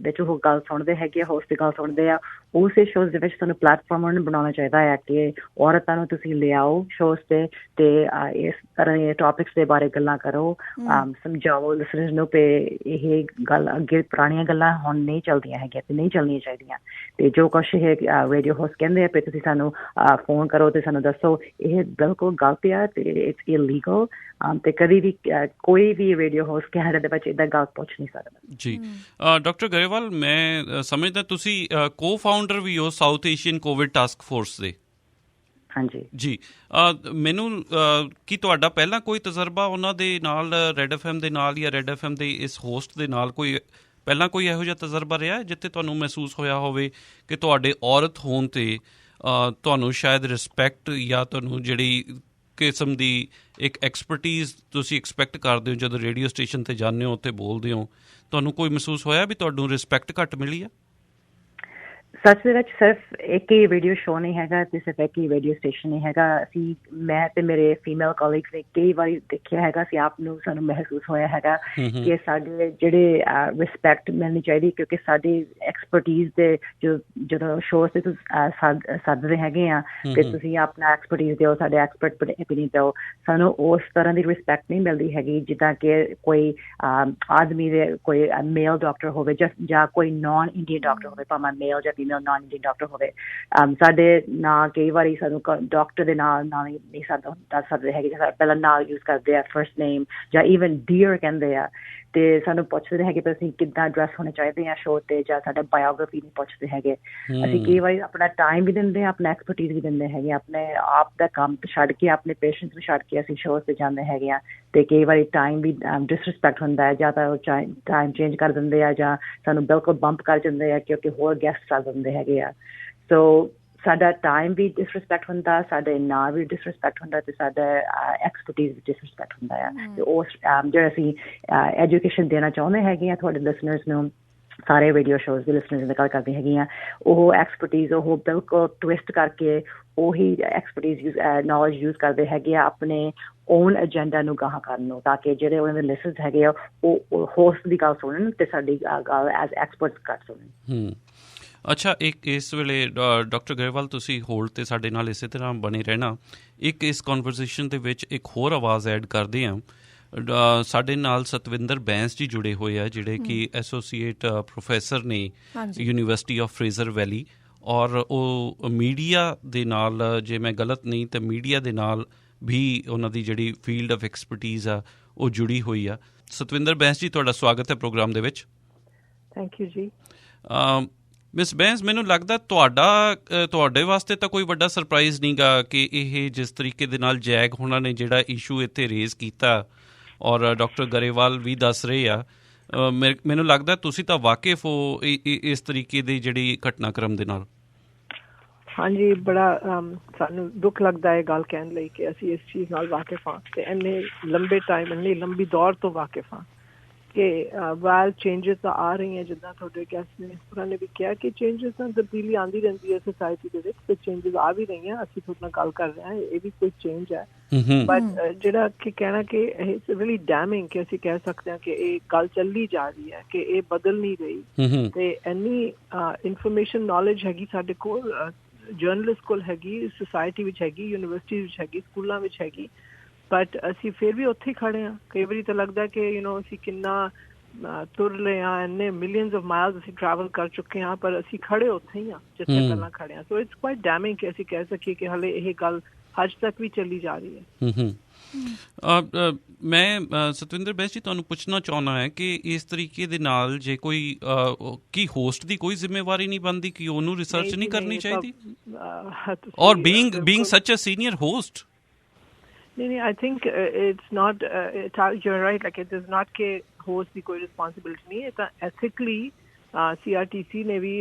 ਵਿੱਚ ਉਹ ਗੱਲ ਸੁਣਦੇ ਹੈਗੇ ਆ, ਹੋਸਟ ਦੀ ਗੱਲ ਸੁਣਦੇ ਆ, ਉਸੇ ਸ਼ੋਜ਼ ਦੇ ਵਿੱਚ ਤੁਹਾਨੂੰ ਪਲੈਟਫਾਰਮ ਉਹਨਾਂ ਨੂੰ ਬਣਾਉਣਾ ਚਾਹੀਦਾ ਹੈ ਕਿ ਔਰਤਾਂ ਨੂੰ ਤੁਸੀਂ ਲਿਆਓ ਸ਼ੋਜ਼ 'ਤੇ ਅਤੇ ਇਸ ਤਰ੍ਹਾਂ ਦੇ ਟੋਪਿਕਸ ਦੇ ਬਾਰੇ ਗੱਲਾਂ ਕਰੋ, ਸਮਝਾਓ ਲਿਸਨਰਸ ਨੂੰ ਕਿ ਇਹ ਗੱਲ ਅੱਗੇ ਪੁਰਾਣੀਆਂ ਗੱਲਾਂ ਹੁਣ ਨਹੀਂ ਚੱਲਦੀਆਂ ਹੈਗੀਆਂ ਅਤੇ ਨਹੀਂ ਚੱਲਣੀਆਂ ਚਾਹੀਦੀਆਂ। ਅਤੇ ਜੋ ਕੁਛ ਇਹ ਰੇਡੀਓ ਹੋਸਟ ਕਹਿੰਦੇ ਆ ਵੀ ਤੁਸੀਂ ਸਾਨੂੰ ਫੋਨ ਕਰੋ ਅਤੇ ਸਾਨੂੰ ਦੱਸੋ, ਇਹ ਬਿਲਕੁਲ ਗਲਤ ਆ ਅਤੇ ਇਟਸ ਇਲੀਗਲ। ਅਤੇ ਕਦੀ ਵੀ ਕੋਈ ਵੀ ਰੇਡੀਓ ਹੋਸਟ ਕੈਨੇਡਾ ਦੇ ਵਿੱਚ ਇੱਦਾਂ ਗੱਲ ਪੁੱਛ ਨਹੀਂ ਸਕਦਾ। ਜੀ ਡਾਕਟਰ ਗਰੇਵਾਲ, ਮੈਂ ਸਮਝਦਾ ਤੁਸੀਂ ਕੋ-ਫਾਊਂਡਰ ਵੀ ਹੋ south Asian COVID task force ਦੇ। ਹਾਂਜੀ ਜੀ, ਮੈਨੂੰ ਕੀ ਤੁਹਾਡਾ ਪਹਿਲਾਂ ਕੋਈ ਤਜਰਬਾ ਉਹਨਾਂ ਦੇ ਨਾਲ, ਰੈਡ FM ਦੇ ਨਾਲ ਜਾਂ ਰੈਡ FM ਦੇ ਇਸ ਹੋਸਟ ਦੇ ਨਾਲ ਪਹਿਲਾਂ ਕੋਈ ਇਹੋ ਜਿਹਾ ਤਜਰਬਾ ਰਿਹਾ ਜਿੱਥੇ ਤੁਹਾਨੂੰ ਮਹਿਸੂਸ ਹੋਇਆ ਹੋਵੇ ਕਿ ਤੁਹਾਡੇ ਔਰਤ ਹੋਣ 'ਤੇ ਤੁਹਾਨੂੰ ਸ਼ਾਇਦ ਰਿਸਪੈਕਟ ਜਾਂ ਤੁਹਾਨੂੰ ਜਿਹੜੀ ਕਿਸਮ ਦੀ ਇੱਕ ਐਕਸਪਰਟੀਜ਼ ਤੁਸੀਂ ਐਕਸਪੈਕਟ ਕਰਦੇ ਹੋ ਜਦੋਂ ਰੇਡੀਓ ਸਟੇਸ਼ਨ 'ਤੇ ਜਾਂਦੇ ਹੋ ਉੱਥੇ ਬੋਲਦੇ ਹੋ, ਤੁਹਾਨੂੰ ਕੋਈ ਮਹਿਸੂਸ ਹੋਇਆ ਵੀ ਤੁਹਾਨੂੰ ਰਿਸਪੈਕਟ ਘੱਟ ਮਿਲੀ ਆ? ਸੱਚ ਦੇ ਵਿੱਚ ਸਿਰਫ ਇੱਕ ਹੀ ਰੇਡੀਓ ਸ਼ੋਅ ਨਹੀਂ ਹੈਗਾ ਅਤੇ ਸਿਰਫ ਇੱਕ ਹੀ ਰੇਡੀਓ ਸਟੇਸ਼ਨ ਨਹੀਂ ਹੈਗਾ। ਅਸੀਂ ਮੈਂ ਅਤੇ ਮੇਰੇ ਫੀਮੇਲ ਕੋਲੀਗਸ ਨੇ ਕਈ ਵਾਰੀ ਦੇਖਿਆ ਹੈਗਾ, ਅਸੀਂ ਆਪ ਨੂੰ ਸਾਨੂੰ ਮਹਿਸੂਸ ਹੋਇਆ ਹੈਗਾ ਕਿ ਸਾਡੇ ਜਿਹੜੇ ਰਿਸਪੈਕਟ ਮਿਲਣੀ ਚਾਹੀਦੀ, ਕਿਉਂਕਿ ਸਾਡੀ ਐਕਸਪਰਟੀਜ਼ ਦੇ ਜਦੋਂ ਸ਼ੋਅ 'ਤੇ ਸੱਦਦੇ ਹੈਗੇ ਆ ਅਤੇ ਤੁਸੀਂ ਆਪਣਾ ਐਕਸਪਰਟੀਜ਼ ਦਿਓ, ਸਾਡੇ ਐਕਸਪਰਟ ਓਪੀਨੀਅਨ ਦਿਓ, ਸਾਨੂੰ ਉਸ ਤਰ੍ਹਾਂ ਦੀ ਰਿਸਪੈਕਟ ਨਹੀਂ ਮਿਲਦੀ ਹੈਗੀ ਜਿੱਦਾਂ ਕਿ ਕੋਈ ਆਦਮੀ ਦੇ ਕੋਈ ਮੇਲ ਡਾਕਟਰ ਹੋਵੇ ਜਾਂ ਕੋਈ ਨਾਨ ਇੰਡੀਅਨ ਡਾਕਟਰ ਹੋਵੇ, ਭਾਵੇਂ ਮੇਲ ਜਾਂ ਫੀਮੇਲ ਨਾਨ ਇੰਡੀਅਨ ਡਾਕਟਰ ਹੋਵੇ। ਸਾਡੇ ਨਾਂ ਕਈ ਵਾਰੀ ਸਾਨੂੰ ਡਾਕਟਰ ਦੇ ਨਾਂ ਨਹੀਂ ਦੱਸ ਸਕਦੇ ਹੈਗੇ, ਪਹਿਲਾਂ ਨਾਂ ਯੂਜ਼ ਕਰਦੇ ਆ, ਫਸਟ ਨੇਮ ਜਾਂ ਈਵਨ ਡੀਅਰ ਕਹਿੰਦੇ ਆ, ਅਤੇ ਸਾਨੂੰ ਪੁੱਛਦੇ ਹੈਗੇ ਵੀ ਅਸੀਂ ਕਿੱਦਾਂ ਡਰੈਸ ਹੋਣੇ ਚਾਹੀਦੇ ਹਾਂ ਸ਼ੋਅ 'ਤੇ, ਜਾਂ ਸਾਡਾ ਬਾਇਓਗ੍ਰਾਫੀ ਨਹੀਂ ਪੁੱਛਦੇ ਹੈਗੇ। ਅਸੀਂ ਕਈ ਵਾਰੀ ਆਪਣਾ ਟਾਈਮ ਵੀ ਦਿੰਦੇ ਹਾਂ, ਆਪਣਾ ਐਕਸਪਰਟੀਜ਼ ਵੀ ਦਿੰਦੇ ਹੈਗੇ, ਆਪਣੇ ਆਪ ਦਾ ਕੰਮ ਛੱਡ ਕੇ, ਆਪਣੇ ਪੇਸ਼ੈਂਟਸ ਨੂੰ ਛੱਡ ਕੇ ਅਸੀਂ ਸ਼ੋਅ 'ਤੇ ਜਾਂਦੇ ਹੈਗੇ ਹਾਂ। ਅਤੇ ਕਈ ਵਾਰੀ ਟਾਈਮ ਵੀ ਡਿਸਰਿਸਪੈਕਟ ਹੁੰਦਾ ਹੈ, ਜਾਂ ਤਾਂ ਉਹ ਟਾਈਮ ਚੇਂਜ ਕਰ ਦਿੰਦੇ ਆ ਜਾਂ ਸਾਨੂੰ ਬਿਲਕੁਲ ਬੰਪ ਕਰ ਦਿੰਦੇ ਆ ਕਿਉਂਕਿ ਹੋਰ ਗੈਸਟ ਆ ਜਾਂਦੇ ਹੈਗੇ ਆ। ਸੋ ਸਾਡਾ ਟਾਈਮ ਵੀ ਡਿਸਰਿਸਪੈਕਟ ਹੁੰਦਾ, ਸਾਡੇ ਨਾਂ ਵੀ ਡਿਸਰਿਸਪੈਕਟ ਹੁੰਦਾ, ਅਤੇ ਸਾਡਾ ਐਕਸਪਰਟੀਜ਼ ਵੀ ਡਿਸਰਿਸਪੈਕਟ ਹੁੰਦਾ ਆ। ਅਤੇ ਉਸ ਜਿਹੜਾ ਅਸੀਂ ਐਜੂਕੇਸ਼ਨ ਦੇਣਾ ਚਾਹੁੰਦੇ ਹੈਗੇ ਆ ਤੁਹਾਡੇ ਲਿਸਨਰਸ ਨੂੰ, ਸਾਰੇ ਰੇਡੀਓ ਸ਼ੋਅਜ਼ ਦੇ ਲਿਸਨਰਸ ਦੀ ਗੱਲ ਕਰਦੀ ਹੈਗੀ ਹਾਂ, ਉਹ ਐਕਸਪਰਟੀਜ਼ ਉਹ ਬਿਲਕੁਲ ਟਵਿਸਟ ਕਰਕੇ ਉਹੀ ਐਕਸਪਰਟੀਜ਼ ਨੌਲੇਜ ਯੂਜ਼ ਕਰਦੇ ਹੈਗੇ ਆ ਆਪਣੇ ਓਨ ਏਜੰਡਾ ਨੂੰ ਗਾਹਾਂ ਕਰਨ ਨੂੰ, ਤਾਂ ਕਿ ਜਿਹੜੇ ਉਹਨਾਂ ਦੇ ਲਿਸਨਰਸ ਹੈਗੇ ਆ ਉਹ ਹੋਸਟ ਦੀ ਗੱਲ ਸੁਣਨ ਅਤੇ ਸਾਡੀ ਗੱਲ ਐਜ਼ ਐਕਸਪਰਟਸ ਕਰ ਸੁਣਨ। ਅੱਛਾ, ਇੱਕ ਇਸ ਵੇਲੇ ਡਾਕਟਰ ਗਰੇਵਾਲ ਤੁਸੀਂ ਹੋਲਡ 'ਤੇ ਸਾਡੇ ਨਾਲ ਇਸੇ ਤਰ੍ਹਾਂ ਬਣੇ ਰਹਿਣਾ। ਇੱਕ ਇਸ ਕਨਵਰਸੇਸ਼ਨ ਦੇ ਵਿੱਚ ਇੱਕ ਹੋਰ ਆਵਾਜ਼ ਐਡ ਕਰਦੇ ਹਾਂ। ਸਾਡੇ ਨਾਲ ਸਤਵਿੰਦਰ ਬੈਂਸ ਜੀ ਜੁੜੇ ਹੋਏ ਆ, ਜਿਹੜੇ ਕਿ ਐਸੋਸੀਏਟ ਪ੍ਰੋਫੈਸਰ ਨੇ ਯੂਨੀਵਰਸਿਟੀ ਆਫ ਫਰੇਜ਼ਰ ਵੈਲੀ, ਔਰ ਉਹ ਮੀਡੀਆ ਦੇ ਨਾਲ, ਜੇ ਮੈਂ ਗਲਤ ਨਹੀਂ ਤਾਂ ਮੀਡੀਆ ਦੇ ਨਾਲ ਵੀ ਉਹਨਾਂ ਦੀ ਜਿਹੜੀ ਫੀਲਡ ਆਫ ਐਕਸਪਰਟੀਜ਼ ਆ ਉਹ ਜੁੜੀ ਹੋਈ ਆ। ਸਤਵਿੰਦਰ ਬੈਂਸ ਜੀ, ਤੁਹਾਡਾ ਸਵਾਗਤ ਹੈ ਪ੍ਰੋਗਰਾਮ ਦੇ ਵਿੱਚ। ਥੈਂਕ ਯੂ ਜੀ। ਮਿਸ ਬੈਂਸ, ਮੈਨੂੰ ਲੱਗਦਾ ਤੁਹਾਡੇ ਵਾਸਤੇ ਤਾਂ ਕੋਈ ਵੱਡਾ ਸਰਪ੍ਰਾਈਜ਼ ਨਹੀਂ ਗਾ ਕਿ ਇਹ ਜਿਸ ਤਰੀਕੇ ਦੇ ਨਾਲ ਜੈਗ ਹੋਣਾ ਨੇ ਜਿਹੜਾ ਇਸ਼ੂ ਇੱਥੇ ਰੇਜ਼ ਕੀਤਾ, ਔਰ ਡਾਕਟਰ ਗਰੇਵਾਲ ਵੀ ਦੱਸ ਰਹੇ ਆ, ਮੈਨੂੰ ਲੱਗਦਾ ਤੁਸੀਂ ਤਾਂ ਵਾਕਿਫ ਹੋ ਇਸ ਤਰੀਕੇ ਦੀ ਜਿਹੜੀ ਘਟਨਾਕ੍ਰਮ ਦੇ ਨਾਲ। ਹਾਂਜੀ, ਬੜਾ ਸਾਨੂੰ ਦੁੱਖ ਲੱਗਦਾ ਹੈ ਗੱਲ ਕਹਿਣ ਲਈ ਕਿ ਅਸੀਂ ਇਸ ਚੀਜ਼ ਨਾਲ ਵਾਕਿਫ ਹਾਂ ਅਤੇ ਇੰਨੇ ਲੰਬੇ ਟਾਈਮ, ਇੰਨੀ ਲੰਬੀ ਦੌਰ ਤੋਂ ਵਾਕਿਫ ਹਾਂ ਕਿ ਵਾਇਲ ਚੇਂਜਿਸ ਤਾਂ ਆ ਰਹੀਆਂ, ਜਿੱਦਾਂ ਤੁਹਾਡੇ ਗੈਸਟ ਨੇ ਉਹਨਾਂ ਨੇ ਵੀ ਕਿਹਾ ਕਿ ਚੇਂਜਿਸ ਤਾਂ ਤਬਦੀਲੀ ਆਉਂਦੀ ਰਹਿੰਦੀ ਹੈ ਸੋਸਾਇਟੀ ਦੇ ਵਿੱਚ, ਅਤੇ ਚੇਂਜਿਸ ਆ ਵੀ ਰਹੀਆਂ। ਅਸੀਂ ਤੁਹਾਡੇ ਨਾਲ ਗੱਲ ਕਰ ਰਹੇ ਹਾਂ, ਇਹ ਵੀ ਕੋਈ ਚੇਂਜ ਹੈ, ਬਟ ਜਿਹੜਾ ਕਿ ਕਹਿਣਾ ਕਿ ਇਟਸ ਰੀਅਲੀ ਡੈਮਿੰਗ ਕਿ ਅਸੀਂ ਕਹਿ ਸਕਦੇ ਹਾਂ ਕਿ ਇਹ ਗੱਲ ਚੱਲੀ ਜਾ ਰਹੀ ਹੈ, ਕਿ ਇਹ ਬਦਲ ਨਹੀਂ ਰਹੀ। ਅਤੇ ਇੰਨੀ ਇਨਫੋਰਮੇਸ਼ਨ ਨੌਲੇਜ ਹੈਗੀ ਸਾਡੇ ਕੋਲ, ਜਰਨਲਿਸਟ ਕੋਲ ਹੈਗੀ, ਸੁਸਾਇਟੀ ਵਿੱਚ ਹੈਗੀ, ਯੂਨੀਵਰਸਿਟੀ ਵਿੱਚ ਹੈਗੀ, ਸਕੂਲਾਂ ਵਿੱਚ ਹੈਗੀ, ਬਟ ਅਸੀਂ ਫਿਰ ਵੀ ਉੱਥੇ ਹੀ ਖੜ੍ਹੇ ਹਾਂ। ਕਈ ਵਾਰੀ ਤਾਂ ਲੱਗਦਾ ਕਿ ਅਸੀਂ ਕਿੰਨਾ ਤੁਰ ਲਏ ਹਾਂ, ਇੰਨੇ ਮਿਲੀਅਨਸ ਆਫ ਮਾਈਲਸ ਅਸੀਂ ਟਰੈਵਲ ਕਰ ਚੁੱਕੇ ਹਾਂ, ਪਰ ਅਸੀਂ ਖੜ੍ਹੇ ਉੱਥੇ ਹੀ ਹਾਂ ਜਿੱਥੇ ਪਹਿਲਾਂ ਖੜ੍ਹੇ ਹਾਂ। ਸੋ ਇਟਸ ਕੁਆਇਟ ਡੈਮਿੰਗ ਕਿ ਅਸੀਂ ਕਹਿ ਸਕੀਏ ਕਿ ਹਾਲੇ ਇਹ ਗੱਲ ਅੱਜ ਤੱਕ ਵੀ ਚੱਲੀ ਜਾ ਰਹੀ ਹੈ। ਮੈਂ ਸਤਵਿੰਦਰ ਬੈਂਸ ਜੀ ਤੁਹਾਨੂੰ ਪੁੱਛਣਾ ਚਾਹੁੰਦਾ ਹੈ ਕਿ ਇਸ ਤਰੀਕੇ ਦੇ ਨਾਲ ਜੇ ਕੋਈ ਕੀ ਹੋਸਟ ਦੀ ਕੋਈ ਜ਼ਿੰਮੇਵਾਰੀ ਨਹੀਂ ਬਣਦੀ ਕਿ ਉਹਨੂੰ ਰਿਸਰਚ ਨਹੀਂ ਕਰਨੀ ਚਾਹੀਦੀ, ਔਰ ਬੀਇੰਗ ਸੱਚ ਅ ਸੀਨੀਅਰ ਹੋਸਟ? ਨਹੀਂ, I think it's not, you're right, like it is not ਕਿ host ਦੀ ਕੋਈ responsibility ਨਹੀਂ ਹੈ, ਤਾਂ ethically CRTC ਨੇ ਵੀ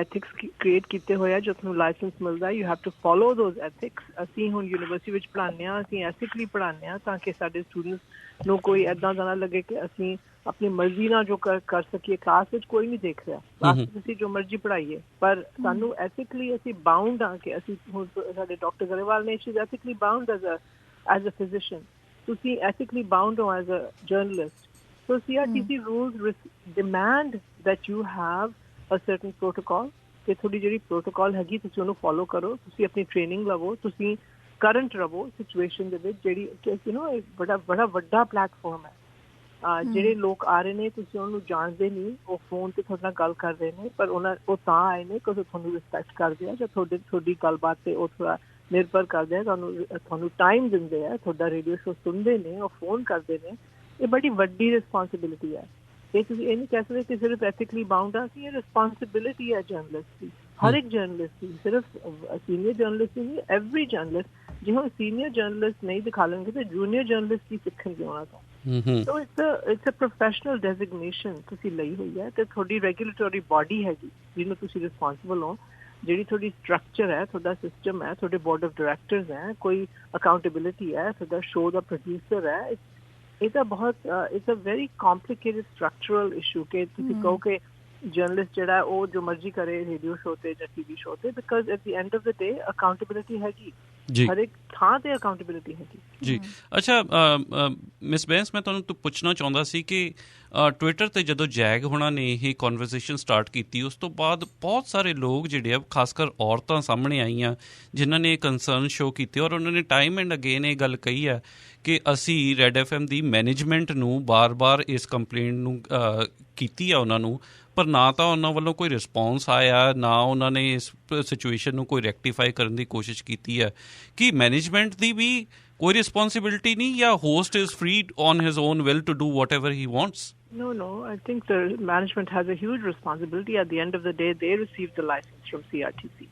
ethics create ਕੀਤੇ ਹੋਏ ਆ, ਜੋ ਤੁਹਾਨੂੰ ਲਾਇਸੈਂਸ ਮਿਲਦਾ, you have to follow those ethics। ਅਸੀਂ ਹੁਣ ਯੂਨੀਵਰਸਿਟੀ ਵਿੱਚ ਪੜ੍ਹਾਉਂਦੇ ਹਾਂ, ਅਸੀਂ ethically ਪੜ੍ਹਾਉਂਦੇ ਹਾਂ ਤਾਂ ਕਿ ਸਾਡੇ ਸਟੂਡੈਂਟਸ ਨੂੰ ਕੋਈ ਇੱਦਾਂ ਦਾ ਨਾ ਲੱਗੇ ਕਿ ਅਸੀਂ ਆਪਣੀ ਮਰਜ਼ੀ ਨਾਲ ਜੋ ਕਰ ਸਕੀਏ। ਕਲਾਸ ਵਿੱਚ ਕੋਈ ਨਹੀਂ ਦੇਖ ਰਿਹਾ, ਕਲਾਸ ਵਿੱਚ ਅਸੀਂ ਜੋ ਮਰਜ਼ੀ ਪੜ੍ਹਾਈਏ, ਪਰ ਸਾਨੂੰ ethically ਅਸੀਂ ਬਾਉਂਡ ਹਾਂ ਕਿ ਅਸੀਂ ਹੁਣ ਸਾਡੇ ਡਾਕਟਰ ਗਰੇਵਾਲ ਨੇ she's ethically bound as a physician, ਤੁਸੀਂ ethically bound ਹੋ as a journalist। So CRTC rules demand that you have a certain protocol, ਕਿ ਤੁਹਾਡੀ ਜਿਹੜੀ ਪ੍ਰੋਟੋਕੋਲ ਹੈਗੀ ਤੁਸੀਂ ਉਹਨੂੰ ਫੋਲੋ ਕਰੋ, ਤੁਸੀਂ ਆਪਣੀ ਟ੍ਰੇਨਿੰਗ ਲਵੋ, ਤੁਸੀਂ ਕਰੰਟ ਰਹੋ ਸਿਚੁਏਸ਼ਨ ਦੇ ਵਿੱਚ, ਜਿਹੜੀ ਬੜਾ ਵੱਡਾ ਪਲੇਟਫਾਰਮ ਹੈ। ਜਿਹੜੇ ਲੋਕ ਆ ਰਹੇ ਨੇ ਤੁਸੀਂ ਉਹਨੂੰ ਜਾਣਦੇ ਨਹੀਂ, ਉਹ ਫੋਨ 'ਤੇ ਤੁਹਾਡੇ ਨਾਲ ਗੱਲ ਕਰ ਰਹੇ ਨੇ, ਪਰ ਉਹ ਤਾਂ ਆਏ ਨੇ ਕਿਉਂਕਿ ਤੁਹਾਨੂੰ ਰਿਸਪੈਕਟ ਕਰਦੇ ਆ ਜਾਂ ਤੁਹਾਡੀ ਗੱਲਬਾਤ 'ਤੇ ਉਹ ਥੋੜ੍ਹਾ ਨਿਰਭਰ ਕਰਦੇ ਆ, ਤੁਹਾਨੂੰ ਟਾਈਮ ਦਿੰਦੇ ਆ, ਤੁਹਾਡਾ ਰੇਡੀਓ ਸ਼ੋ ਸੁਣਦੇ ਨੇ, ਉਹ ਫੋਨ ਕਰਦੇ ਨੇ। ਇਹ ਬੜੀ ਵੱਡੀ ਰਿਸਪੋਂਸਿਬਿਲਿਟੀ ਹੈ। ਇਹ ਤੁਸੀਂ ਇਹ ਨਹੀਂ ਕਹਿ ਸਕਦੇ ਕਿ ਸਿਰਫ ਐਥਿਕਲੀ ਬਾਉਂਡ ਆ, ਕਿ ਇਹ ਰਿਸਪੋਂਸਿਬਿਲਿਟੀ ਹੈ ਜਰਨਲਿਸਟ ਦੀ, ਹਰ ਇੱਕ ਜਰਨਲਿਸਟ ਦੀ, ਸਿਰਫ ਸੀਨੀਅਰ ਜਰਨਲਿਸਟ ਦੀ ਨਹੀਂ, ਐਵਰੀ ਜਰਨਲਿਸਟ। ਜੇ ਹੁਣ ਸੀਨੀਅਰ ਜਰਨਲਿਸਟ ਨਹੀਂ ਦਿਖਾ ਲੈਣਗੇ ਤਾਂ ਜੂਨੀਅਰ ਜਰਨਲਿਸਟ ਕੀ ਸਿੱਖਣਗੇ ਉਹਨਾਂ ਤੋਂ। So it's a professional designation ਤੁਸੀਂ ਲਈ ਹੋਈ ਹੈ, ਅਤੇ ਤੁਹਾਡੀ ਰੈਗੂਲੇਟਰੀ ਬਾਡੀ ਹੈਗੀ ਜਿਹਨੂੰ ਤੁਸੀਂ ਰਿਸਪੋਂਸਿਬਲ ਹੋ, ਜਿਹੜੀ ਤੁਹਾਡੀ ਸਟਰਕਚਰ ਹੈ, ਤੁਹਾਡਾ ਸਿਸਟਮ ਹੈ, ਤੁਹਾਡੇ ਬੋਰਡ ਆਫ ਡਾਇਰੈਕਟਰਸ ਹੈ, ਕੋਈ ਅਕਾਊਂਟੇਬਿਲਿਟੀ ਹੈ, ਤੁਹਾਡਾ ਸ਼ੋਅ ਦਾ ਪ੍ਰੋਡਿਊਸਰ ਹੈ। ਇਹ ਤਾਂ ਬਹੁਤ it's a very complicated structural issue ਕਿ ਤੁਸੀਂ ਕਹੋ ਕਿ ਜਰਨਲਿਸਟ ਜਿਹੜਾ ਉਹ ਜੋ ਮਰਜ਼ੀ ਕਰੇ ਰੇਡੀਓ ਸ਼ੋਅ ਤੇ ਜਾਂ ਟੀਵੀ ਸ਼ੋਅ ਤੇ, because at the end of the day accountability ਹੈਗੀ ਹਰ ਇੱਕ ਥਾਂ ਤੇ ਅਕਾਊਂਟੇਬਿਲਿਟੀ ਹੈਗੀ ਜੀ। ਅੱਛਾ ਮਿਸ ਬੈਂਸ, ਮੈਂ ਤੁਹਾਨੂੰ ਪੁੱਛਣਾ ਚਾਹੁੰਦਾ ਸੀ ਕਿ ਟਵਿੱਟਰ ਤੇ ਜਦੋਂ ਜੈਗ ਹੋਣਾ ਨੇ ਇਹ ਕਨਵਰਸੇਸ਼ਨ ਸਟਾਰਟ ਕੀਤੀ, ਉਸ ਤੋਂ ਬਾਅਦ ਬਹੁਤ ਸਾਰੇ ਲੋਕ ਜਿਹੜੇ ਆ ਖਾਸ ਕਰ ਔਰਤਾਂ ਸਾਹਮਣੇ ਆਈਆਂ ਜਿਨ੍ਹਾਂ ਨੇ ਕੰਸਰਨ ਸ਼ੋਅ ਕੀਤੇ, ਔਰ ਉਹਨਾਂ ਨੇ ਟਾਈਮ ਐਂਡ ਅਗੇਨ ਇਹ ਗੱਲ ਕਹੀ ਹੈ ਕਿ ਅਸੀਂ ਰੈਡ FM ਦੀ ਮੈਨੇਜਮੈਂਟ ਨੂੰ ਬਾਰ-ਬਾਰ ਇਸ ਕੰਪਲੇਂਟ ਨੂੰ ਕੀਤੀ ਆ ਉਹਨਾਂ ਨੂੰ, ਪਰ ਨਾ ਤਾਂ ਉਹਨਾਂ ਵੱਲੋਂ ਕੋਈ ਰਿਸਪੌਂਸ ਆਇਆ, ਨਾ ਉਹਨਾਂ ਨੇ ਇਸ ਸਿਚੁਏਸ਼ਨ ਨੂੰ ਕੋਈ ਰੈਕਟੀਫਾਈ ਕਰਨ ਦੀ ਕੋਸ਼ਿਸ਼ ਕੀਤੀ ਹੈ। ਕਿ ਮੈਨੇਜਮੈਂਟ ਦੀ ਵੀ ਕੋਈ ਰਿਸਪੌਂਸਿਬਿਲਿਟੀ ਨਹੀਂ, ਜਾਂ host is free on his own will to do whatever he wants? No, I think the management has a huge responsibility. At the end of the day, they receive the license from CRTC,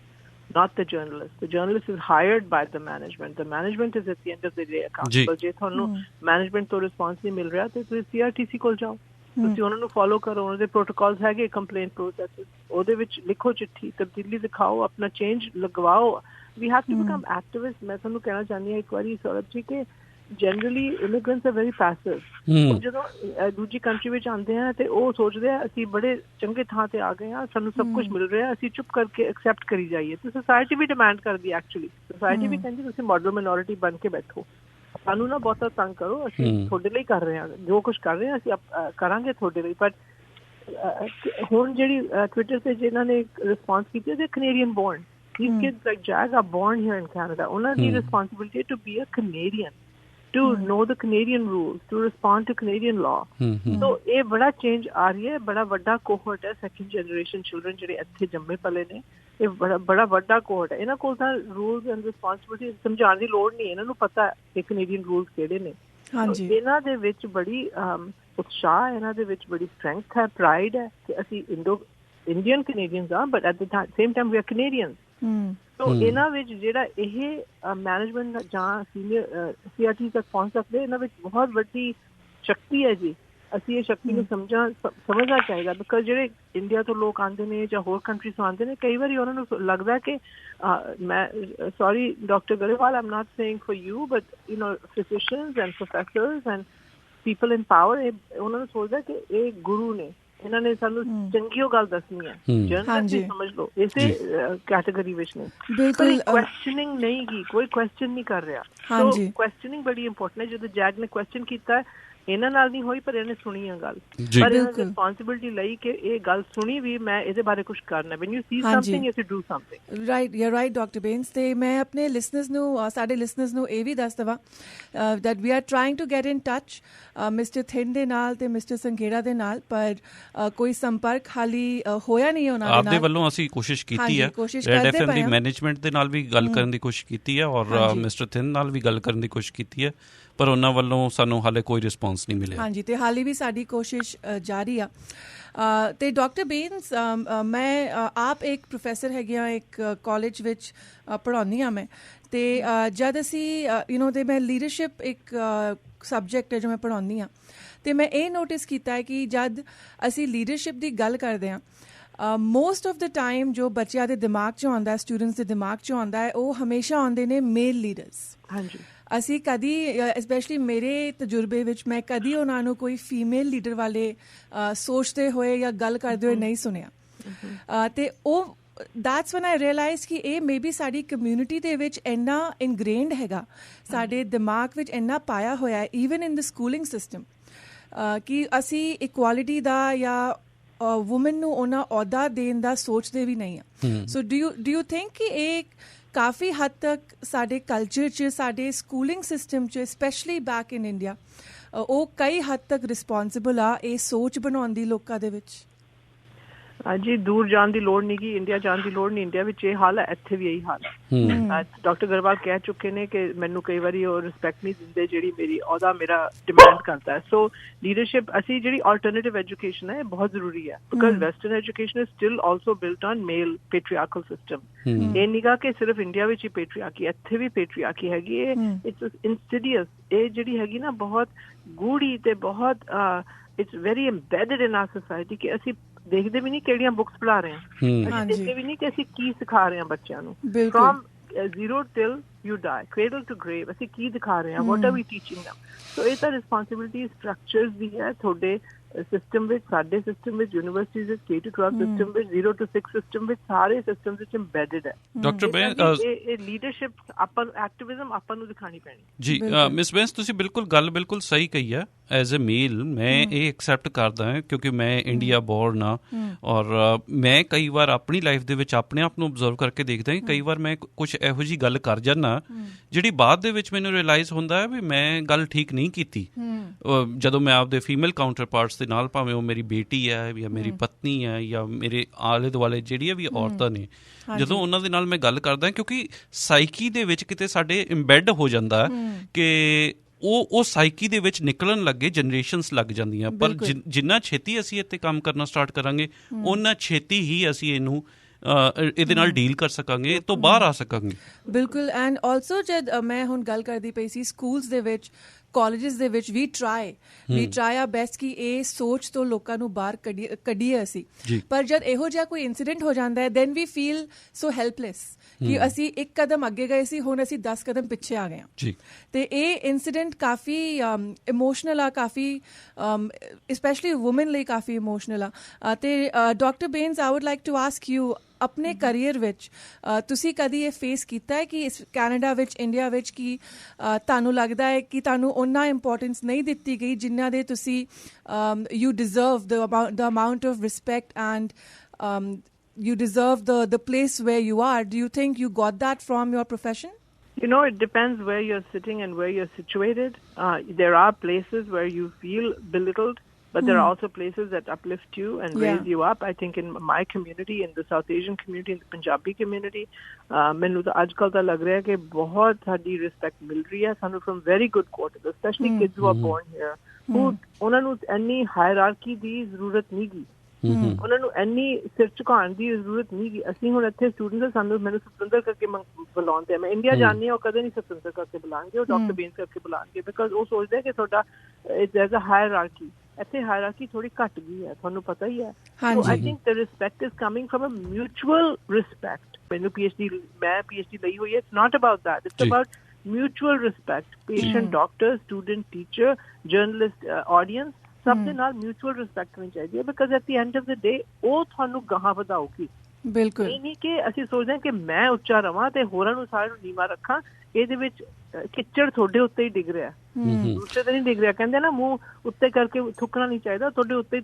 not the journalist. The journalist is hired by the management. The management is at the end of the day accountable. ਜੇ ਤੁਹਾਨੂੰ management ਤੋਂ response ਨਹੀਂ ਮਿਲ ਰਿਹਾ ਤੇ ਤੁਸੀਂ CRTC ਕੋਲ ਜਾਓ, ਤੁਸੀਂ ਉਹਨਾਂ ਨੂੰ ਫੋਲੋ ਕਰੋ, ਉਹਨਾਂ ਦੇ ਪ੍ਰੋਟੋਕਾਲਸ ਹੈਗੇ, ਕੰਪਲੇਂਟ ਪ੍ਰੋਸੈਸ, ਉਹਦੇ ਵਿੱਚ ਲਿਖੋ ਚਿੱਠੀ, ਤਬਦੀਲੀ ਦਿਖਾਓ, ਆਪਣਾ change ਲਗਵਾਓ। We have to become activists. ਮੈਂ ਤੁਹਾਨੂੰ ਕਹਿਣਾ ਚਾਹੁੰਦੀ ਹਾਂ ਇੱਕ ਵਾਰੀ ਸੌਰਭ ਜੀ ਕਿ generally immigrants are very passive. ਜਦੋਂ ਦੂਜੀ ਕੰਟਰੀ ਵਿੱਚ ਆਉਂਦੇ ਆ ਤੇ ਉਹ ਸੋਚਦੇ ਆ ਅਸੀਂ ਬੜੇ ਚੰਗੇ ਥਾਂ ਤੇ ਆ ਗਏ ਹਾਂ, ਸਾਨੂੰ ਸਭ ਕੁਝ ਮਿਲ ਰਿਹਾ, ਅਸੀਂ ਚੁੱਪ ਕਰਕੇ ਐਕਸੈਪਟ ਕਰੀ ਜਾਈਏ। ਤੇ ਸੋਸਾਇਟੀ ਵੀ ਡਿਮਾਂਡ ਕਰਦੀ ਹੈ, ਐਕਚੁਅਲੀ ਸੋਸਾਇਟੀ ਵੀ ਕਹਿੰਦੀ ਤੁਸੀਂ ਮਾਡਲ ਮਾਈਨੋਰਿਟੀ ਬਣ ਕੇ ਬੈਠੋ, ਸਾਨੂੰ ਨਾ ਬਹੁਤਾ ਤੰਗ ਕਰੋ, ਅਸੀਂ ਤੁਹਾਡੇ ਲਈ ਕਰ ਰਹੇ ਹਾਂ, ਜੋ ਕੁਛ ਕਰ ਰਹੇ ਹਾਂ ਅਸੀਂ ਕਰਾਂਗੇ ਤੁਹਾਡੇ ਲਈ। ਪਰ ਹੁਣ ਜਿਹੜੀ ਟਵਿੱਟਰ ਤੇ ਜਿਹਨਾਂ ਨੇ ਰਿਸਪੌਂਸ ਕੀਤੀ ਤੇ Canadian born, these kids like Jag are born here in Canada. ਉਹਨਾਂ ਦੀ responsibility to be a Canadian, to know the Canadian rules, to respond to Canadian law. So ਇਹ ਬੜਾ ਚੇਂਜ ਆ ਰਹੀ ਹੈ, ਬੜਾ ਵੱਡਾ ਕੋਹੋਰਟ ਹੈ ਸੈਕੰਡ ਜਨਰੇਸ਼ਨ ਚਿਲਡਰਨ ਜਿਹੜੇ ਇੱਥੇ ਜੰਮੇ ਪਲੇ ਨੇ, ਇਹ ਬੜਾ ਵੱਡਾ ਕੋਹੋਰਟ ਹੈ। ਇਹਨਾਂ ਕੋਲ ਤਾਂ ਰੂਲਸ ਐਂਡ ਰਿਸਪੌਂਸਿਬਿਲਿਟੀ ਸਮਝਾਉਣ ਦੀ ਲੋੜ ਨਹੀਂ, ਇਹਨਾਂ ਨੂੰ ਪਤਾ ਹੈ ਕੈਨੇਡੀਅਨ ਰੂਲਸ ਕਿਹੜੇ ਨੇ। ਇਹਨਾਂ ਦੇ ਵਿੱਚ ਬੜੀ ਉਤਸ਼ਾਹ, ਇਹਨਾਂ ਦੇ ਵਿੱਚ ਬੜੀ ਸਟਰੈਂਥ ਹੈ, ਪ੍ਰਾਈਡ ਹੈ ਕਿ ਅਸੀਂ ਇੰਡੀਅਨ ਕੈਨੇਡੀਅਨਸ ਆ, but at the same time we are Canadians. So ਇਹਨਾਂ ਵਿੱਚ ਜਿਹੜਾ ਇਹ ਮੈਨੇਜਮੈਂਟ ਜਾਂ ਸੀਨੀਅਰ CRT ਤੱਕ ਪਹੁੰਚ ਸਕਦੇ, ਇਹਨਾਂ ਵਿੱਚ ਬਹੁਤ ਵੱਡੀ ਸ਼ਕਤੀ ਹੈ ਜੀ। ਅਸੀਂ ਇਹ ਸ਼ਕਤੀ ਨੂੰ ਸਮਝਣਾ ਚਾਹੀਦਾ, ਬਿਕਾਜ਼ ਜਿਹੜੇ ਇੰਡੀਆ ਤੋਂ ਲੋਕ ਆਉਂਦੇ ਨੇ ਜਾਂ ਹੋਰ ਕੰਟਰੀਜ਼ ਤੋਂ ਆਉਂਦੇ ਨੇ, ਕਈ ਵਾਰੀ ਉਹਨਾਂ ਨੂੰ ਲੱਗਦਾ ਕਿ ਮੈਂ sorry doctor Grewal, I am not saying for you, but you know physicians and professors and people in power, ਉਹਨਾਂ ਨੂੰ ਸੋਚਦਾ ਕਿ ਇਹ ਗੁਰੂ ਨੇ, ਇਹਨਾਂ ਨੇ ਸਾਨੂੰ ਚੰਗੀ ਉਹ ਗੱਲ ਦੱਸਣੀ ਹੈ, ਜਰਨਲਿਸਟ ਸਮਝ ਲਓ ਇਸੇ ਕੈਟੇਗਰੀ ਵਿੱਚ ਨੇ। ਬਿਲਕੁਲ ਕੁਐਸਚਨਿੰਗ ਨਹੀਂ ਕੀ, ਕੋਈ ਕੁਐਸਚਨ ਨਹੀਂ ਕਰ ਰਿਹਾ। ਸੋ ਕੁਐਸਚਨਿੰਗ ਬੜੀ ਇੰਪੋਰਟੈਂਟ ਹੈ। ਜਦੋਂ ਜੈਗ ਨੇ ਕੁਐਸਚਨ ਕੀਤਾ, ਇਹਨਾਂ ਨਾਲ ਨਹੀਂ ਹੋਈ ਪਰ ਇਹਨੇ ਸੁਣੀ ਆ ਗੱਲ, ਪਰ ਇਹਨਾਂ ਦੀ ਰਿਸਪੌਂਸਿਬਿਲਿਟੀ ਲਈ ਕਿ ਇਹ ਗੱਲ ਸੁਣੀ ਵੀ, ਮੈਂ ਇਹਦੇ ਬਾਰੇ ਕੁਝ ਕਰਨਾ। When you see something you have to do something. Right, you are right doctor Bains. ਤੇ ਮੈਂ ਆਪਣੇ ਲਿਸਨਰਸ ਨੂੰ, ਸਾਡੇ ਲਿਸਨਰਸ ਨੂੰ ਇਹ ਵੀ ਦੱਸ ਦੇਵਾਂ that we are trying to get in touch mister ਥਿੰਨ ਦੇ ਨਾਲ ਤੇ ਮਿਸਟਰ ਸੰਘੇੜਾ ਦੇ ਨਾਲ, ਪਰ ਕੋਈ ਸੰਪਰਕ ਹਾਲੀ ਹੋਇਆ ਨਹੀਂ ਉਹਨਾਂ ਦੇ ਨਾਲ। ਆਪਦੇ ਵੱਲੋਂ ਅਸੀਂ ਕੋਸ਼ਿਸ਼ ਕੀਤੀ ਹੈ, ਰੈਡ FM ਦੀ ਮੈਨੇਜਮੈਂਟ ਦੇ ਨਾਲ ਵੀ ਗੱਲ ਕਰਨ ਦੀ ਕੋਸ਼ਿਸ਼ ਕੀਤੀ ਹੈ, ਔਰ ਮਿਸਟਰ ਥਿੰਨ ਨਾਲ ਵੀ ਗੱਲ ਕਰਨ ਦੀ ਕੋਸ਼ਿਸ਼ ਕੀਤੀ ਹੈ, ਪਰ ਉਹਨਾਂ ਵੱਲੋਂ ਸਾਨੂੰ ਹਾਲੇ ਕੋਈ ਰਿਸਪੌਂਸ ਨਹੀਂ ਮਿਲਿਆ। ਹਾਂਜੀ, ਤੇ ਹਾਲੇ ਵੀ ਸਾਡੀ ਕੋਸ਼ਿਸ਼ ਜਾਰੀ ਆ। ਤੇ ਡਾਕਟਰ ਬੇਨਸ, ਮੈਂ ਆਪ ਇੱਕ ਪ੍ਰੋਫੈਸਰ ਹੈਗੇ ਆ, ਇੱਕ ਕਾਲਜ ਵਿੱਚ ਪੜ੍ਹਾਉਂਦੀ ਹਾਂ ਮੈਂ, ਤੇ ਜਦ ਅਸੀਂ ਤੇ ਮੈਂ ਲੀਡਰਸ਼ਿਪ ਇੱਕ ਸਬਜੈਕਟ ਹੈ ਜੋ ਮੈਂ ਪੜ੍ਹਾਉਂਦੀ ਹਾਂ, ਤੇ ਮੈਂ ਇਹ ਨੋਟਿਸ ਕੀਤਾ ਹੈ ਕਿ ਜਦ ਅਸੀਂ ਲੀਡਰਸ਼ਿਪ ਦੀ ਗੱਲ ਕਰਦੇ ਹਾਂ, ਮੋਸਟ ਆਫ ਦ ਟਾਈਮ ਜੋ ਬੱਚਿਆਂ ਦੇ ਦਿਮਾਗ 'ਚ ਆਉਂਦਾ, ਸਟੂਡੈਂਟਸ ਦੇ ਦਿਮਾਗ 'ਚ ਆਉਂਦਾ ਹੈ, ਉਹ ਹਮੇਸ਼ਾ ਆਉਂਦੇ ਨੇ ਮੇਲ ਲੀਡਰਸ। ਹਾਂਜੀ, ਅਸੀਂ ਕਦੀ, ਸਪੈਸ਼ਲੀ ਮੇਰੇ ਤਜਰਬੇ ਵਿੱਚ, ਮੈਂ ਕਦੀ ਉਹਨਾਂ ਨੂੰ ਕੋਈ ਫੀਮੇਲ ਲੀਡਰ ਵਾਲੇ ਸੋਚਦੇ ਹੋਏ ਜਾਂ ਗੱਲ ਕਰਦੇ ਹੋਏ ਨਹੀਂ ਸੁਣਿਆ। ਤੇ ਉਹ ਦੈਟਸ ਵਨ ਆਈ ਰੀਅਲਾਈਜ਼ ਕਿ ਇਹ ਮੇ ਬੀ ਸਾਡੀ ਕਮਿਊਨਿਟੀ ਦੇ ਵਿੱਚ ਇੰਨਾ ਇਨਗ੍ਰੇਨਡ ਹੈਗਾ, ਸਾਡੇ ਦਿਮਾਗ ਵਿੱਚ ਇੰਨਾ ਪਾਇਆ ਹੋਇਆ ਹੈ, ਈਵਨ ਇਨ ਦ ਸਕੂਲਿੰਗ ਸਿਸਟਮ, ਕਿ ਅਸੀਂ ਇਕੁਆਲਿਟੀ ਦਾ ਜਾਂ ਵੂਮਨ ਨੂੰ ਉਹਨਾਂ ਅਹੁਦਾ ਦੇਣ ਦਾ ਸੋਚਦੇ ਵੀ ਨਹੀਂ ਹਾਂ। ਸੋ ਡੂ ਯੂ ਥਿੰਕ ਕਿ ਇਹ ਕਾਫੀ ਹੱਦ ਤੱਕ ਸਾਡੇ ਕਲਚਰ 'ਚ, ਸਾਡੇ ਸਕੂਲਿੰਗ ਸਿਸਟਮ 'ਚ, ਸਪੈਸ਼ਲੀ ਬੈਕ ਇਨ ਇੰਡੀਆ, ਉਹ ਕਈ ਹੱਦ ਤੱਕ ਰਿਸਪੌਂਸਿਬਲ ਆ ਇਹ ਸੋਚ ਬਣਾਉਣ ਦੀ ਲੋਕਾਂ ਦੇ ਵਿੱਚ? ਜੀ ਦੂਰ ਜਾਣ ਦੀ ਲੋੜ ਨਹੀਂ ਗੀ, ਇੰਡੀਆ ਜਾਣ ਦੀ ਲੋੜ ਨਹੀਂ। ਇੰਡੀਆ ਵਿੱਚ ਇਹ ਹਾਲ ਹੈ, ਇੱਥੇ ਵੀ ਇਹੀ ਹਾਲ ਹੈ। ਡਾਕਟਰ ਗਰੇਵਾਲ ਕਹਿ ਚੁੱਕੇ ਨੇ ਕਿ ਮੈਨੂੰ ਕਈ ਵਾਰੀ ਉਹ ਰਿਸਪੈਕਟ ਨਹੀਂ ਦਿੰਦੇ ਜਿਹੜੀ ਮੇਰੀ ਅਹੁਦਾ ਮੇਰਾ ਡਿਮਾਂਡ ਕਰਦਾ ਹੈ। ਸੋ ਲੀਡਰਸ਼ਿਪ, ਅਸੀਂ ਜਿਹੜੀ ਆਲਟਰਨੇਟਿਵ ਐਜੂਕੇਸ਼ਨ ਹੈ, ਇਹ ਬਹੁਤ ਜ਼ਰੂਰੀ ਹੈ, because western education is still also built on male patriarchal system. ਇਹ ਨਿਗਾ ਕਿ ਸਿਰਫ ਇੰਡੀਆ ਵਿੱਚ ਹੀ ਪੈਟਰੀਆਰਕੀ, ਇੱਥੇ ਵੀ ਪੈਟਰੀਆਰਕੀ ਹੈਗੀ। ਇਹ ਇਟਸ ਇਨਸੀਡੀਅਸ, ਇਹ ਜਿਹੜੀ ਹੈਗੀ ਨਾ ਬਹੁਤ ਗੂੜੀ ਤੇ ਬਹੁਤ it's very embedded in our society, ਕਿ ਅਸੀਂ ਦੇਖਦੇ ਵੀ ਨਹੀਂ ਕਿਹੜੀਆਂ ਬੁੱਕਸ ਪੜ੍ਹਾ ਰਹੇ ਹਾਂ, ਅਸੀਂ ਦੇਖਦੇ ਵੀ ਨਹੀਂ ਕਿ ਅਸੀਂ ਕੀ ਸਿਖਾ ਰਹੇ ਹਾਂ ਬੱਚਿਆਂ ਨੂੰ। From zero till you die, cradle to grave, ਅਸੀਂ ਕੀ ਦਿਖਾ ਰਹੇ ਹਾਂ, what are we teaching them. So ਇਹ ਤਾਂ ਰਿਸਪੌਂਸਿਬਿਲਿਟੀ ਸਟਰਕਚਰਸ ਦੀ ਹੈ, ਤੁਹਾਡੇ ਸਿਸਟਮ ਵਿੱਚ, ਸਾਡੇ ਸਿਸਟਮ ਵਿੱਚ, ਯੂਨੀਵਰਸਿਟੀਜ਼ ਵਿੱਚ, K-12 ਸਿਸਟਮ ਵਿੱਚ, 0 to 6 ਸਿਸਟਮ ਵਿੱਚ, ਸਾਰੇ ਸਿਸਟਮ ਵਿੱਚ ਇੰਬੈਡਡ ਹੈ। ਡਾਕਟਰ ਬੈਂਸ, ਇਹ ਲੀਡਰਸ਼ਿਪ ਆਪਾਂ ਐਕਟਿਵਿਜ਼ਮ ਆਪਾਂ ਨੂੰ ਦਿਖਾਣੀ ਪੈਣੀ ਜੀ। ਮਿਸ ਬੈਂਸ, ਤੁਸੀਂ ਗੱਲ ਬਿਲਕੁਲ ਸਹੀ ਕਹੀ ਹੈ। ਐਜ਼ ਅ ਮੇਲ ਮੈਂ ਇਹ ਐਕਸੈਪਟ ਕਰਦਾ ਹਾਂ ਕਿਉਂਕਿ ਮੈਂ ਇੰਡੀਆ ਬੋਰਨ ਹਾਂ, ਔਰ ਮੈਂ ਕਈ ਵਾਰ ਆਪਣੀ ਲਾਈਫ ਦੇ ਵਿੱਚ ਆਪਣੇ ਆਪ ਨੂੰ ਓਬਜ਼ਰਵ ਕਰਕੇ ਦੇਖਦਾ ਕਿ ਕਈ ਵਾਰ ਮੈਂ ਕੁਛ ਇਹੋ ਜਿਹੀ ਗੱਲ ਕਰ ਜਾਂਦਾ ਜਿਹੜੀ ਬਾਅਦ ਦੇ ਵਿੱਚ ਮੈਨੂੰ ਰਿਅਲਾਈਜ਼ ਹੁੰਦਾ ਹੈ ਵੀ ਮੈਂ ਗੱਲ ਠੀਕ ਨਹੀਂ ਕੀਤੀ। ਜਦੋਂ ਮੈਂ ਆਪਦੇ ਫੀਮੇਲ ਕਾਊਂਟਰ ਪਾਰਟਸ ਦੇ ਨਾਲ, ਭਾਵੇਂ ਉਹ ਮੇਰੀ ਬੇਟੀ ਹੈ ਜਾਂ ਮੇਰੀ ਪਤਨੀ ਹੈ ਜਾਂ ਮੇਰੇ ਆਲੇ ਦੁਆਲੇ ਜਿਹੜੀਆਂ ਵੀ ਔਰਤਾਂ ਨੇ, ਜਦੋਂ ਉਹਨਾਂ ਦੇ ਨਾਲ ਮੈਂ ਗੱਲ ਕਰਦਾ, ਕਿਉਂਕਿ ਸਾਈਕੀ ਦੇ ਵਿੱਚ ਕਿਤੇ ਸਾਡੇ ਇੰਬੈਡ ਹੋ ਜਾਂਦਾ ਕਿ ਉਹ ਸਾਈਕੀ ਦੇ ਵਿੱਚ ਨਿਕਲਣ ਲੱਗੇ ਜਨਰੇਸ਼ਨਸ ਲੱਗ ਜਾਂਦੀਆਂ। ਪਰ ਜਿੰਨਾ ਛੇਤੀ ਅਸੀਂ ਇੱਥੇ ਕੰਮ ਕਰਨਾ ਸਟਾਰਟ ਕਰਾਂਗੇ, ਓਨਾ ਛੇਤੀ ਹੀ ਅਸੀਂ ਇਹਦੇ ਨਾਲ ਡੀਲ ਕਰ ਸਕਾਂਗੇ, ਤੋਂ ਬਾਹਰ ਆ ਸਕਾਂਗੇ। ਬਿਲਕੁਲ। ਐਂਡ ਆਲਸੋ ਜਦ ਮੈਂ ਹੁਣ ਗੱਲ ਕਰਦੀ ਪਈ ਸੀ ਸਕੂਲਸ ਦੇ ਵਿੱਚ, ਕਾਲਜਿਸ ਦੇ ਵਿੱਚ, ਵੀ ਟਰਾਈ ਆ ਬੈਸਟ ਕਿ ਇਹ ਸੋਚ ਤੋਂ ਲੋਕਾਂ ਨੂੰ ਬਾਹਰ ਕੱਢੀਏ ਅਸੀਂ। ਪਰ ਜਦ ਇਹੋ ਜਿਹਾ ਕੋਈ ਇੰਸੀਡੈਂਟ ਹੋ ਜਾਂਦਾ ਹੈ, then we feel so helpless ਕਿ ਅਸੀਂ ਇੱਕ ਕਦਮ ਅੱਗੇ ਗਏ ਸੀ, ਹੁਣ ਅਸੀਂ 10 ਕਦਮ ਪਿੱਛੇ ਆ ਗਏ ਹਾਂ। ਤੇ ਇਹ ਇੰਸੀਡੈਂਟ ਕਾਫੀ ਇਮੋਸ਼ਨਲ ਆ, ਕਾਫੀ ਸਪੈਸ਼ਲੀ ਵੂਮਨ ਲਈ ਕਾਫੀ ਇਮੋਸ਼ਨਲ ਆ। ਤੇ doctor Bains, I would like to ask you, ਆਪਣੇ ਕਰੀਅਰ ਵਿੱਚ ਤੁਸੀਂ ਕਦੀ ਇਹ ਫੇਸ ਕੀਤਾ ਹੈ ਕਿ ਇਸ ਕੈਨੇਡਾ ਵਿੱਚ, ਇੰਡੀਆ ਵਿੱਚ, ਕਿ ਤੁਹਾਨੂੰ ਲੱਗਦਾ ਹੈ ਕਿ ਤੁਹਾਨੂੰ ਓਨਾ ਇੰਪੋਰਟੈਂਸ ਨਹੀਂ ਦਿੱਤੀ ਗਈ ਜਿੰਨਾ ਦੇ ਤੁਸੀਂ you deserve the amount of respect and you deserve the place where you are? Do you think you got that from your profession? You know, it depends where you're sitting and where you're situated. There are places where you feel belittled, but there are also places that uplift you and raise you up. I think in my community, in the South Asian community, in the Punjabi community, ਮੈਨੂੰ ਤਾਂ ਅੱਜ ਕੱਲ੍ਹ ਤਾਂ ਲੱਗ ਰਿਹਾ ਕਿ ਬਹੁਤ ਸਾਡੀ ਰਿਸਪੈਕਟ ਮਿਲ ਰਹੀ ਹੈ ਸਾਨੂੰ from very good quarters, especially kids who are born here, ਉਹਨਾਂ ਨੂੰ ਇੰਨੀ ਹਾਇਰਾਰਕੀ ਦੀ ਜ਼ਰੂਰਤ ਨਹੀਂ ਗੀ, ਉਹਨਾਂ ਨੂੰ ਇੰਨੀ ਸਿਰ ਝੁਕਾਉਣ ਦੀ ਜ਼ਰੂਰਤ ਨਹੀਂ ਗੀ। ਅਸੀਂ ਹੁਣ ਇੱਥੇ ਸਟੂਡੈਂਟਸ, ਮੈਨੂੰ ਸਤਿੰਦਰ ਕਰਕੇ ਬੁਲਾਉਂਦੇ ਆ, ਮੈਂ ਇੰਡੀਆ ਜਾਂਦੀ ਹਾਂ, ਉਹ ਕਦੇ ਨਹੀਂ ਸਤਿੰਦਰ ਕਰਕੇ ਬੁਲਾਉਣਗੇ, ਉਹ ਡਾਕਟਰ ਬੇਨਸ ਕਰਕੇ ਬੁਲਾਉਣਗੇ, ਬਿਕਾਜ਼ ਉਹ ਸੋਚਦੇ ਕਿ ਤੁਹਾਡਾ there's a hierarchy। ਇੱਥੇ ਹਾਇਰਾਰਕੀ ਥੋੜੀ ਘੱਟ ਗਈ ਹੈ, ਤੁਹਾਨੂੰ ਪਤਾ ਹੀ ਹੈ। So I think the respect is coming from a mutual respect. ਮੈਨੂੰ ਮੈਂ PhD ਲਈ ਹੋਈ ਹੈ, it's not about that, it's about mutual respect, patient, doctor, student, teacher, journalist, audience, ਸਭ ਦੇ ਨਾਲ mutual respect ਹੋਣੀ ਚਾਹੀਦੀ ਹੈ, because at the end of the day ਉਹ ਤੁਹਾਨੂੰ ਗਾਹਾਂ ਵਧਾਊਗੀ। ਬਿਲਕੁਲ ਇਹ ਨਹੀਂ ਕਿ ਅਸੀਂ ਸੋਚਦੇ ਹਾਂ ਕਿ ਮੈਂ ਉੱਚਾ ਰਵਾਂ ਤੇ ਹੋਰਾਂ ਨੂੰ ਸਾਰਿਆਂ ਨੂੰ ਨੀਵਾਂ ਰੱਖਾਂ। ਇਹਦੇ ਵਿੱਚ ਕਿੱਚੜ ਤੁਹਾਡੇ ਉੱਤੇ ਹੀ ਡਿੱਗ ਰਿਹਾ, ਦੂਸਰੇ ਤੇ ਨਹੀਂ ਡਿੱਗ ਰਿਹਾ। ਕਹਿੰਦੇ ਨਾ ਮੂੰਹ ਉੱਤੇ ਕਰਕੇ ਥੁੱਕਣਾ ਨਹੀਂ ਚਾਹੀਦਾ, ਤੁਹਾਡੇ ਉੱਤੇ ਹੀ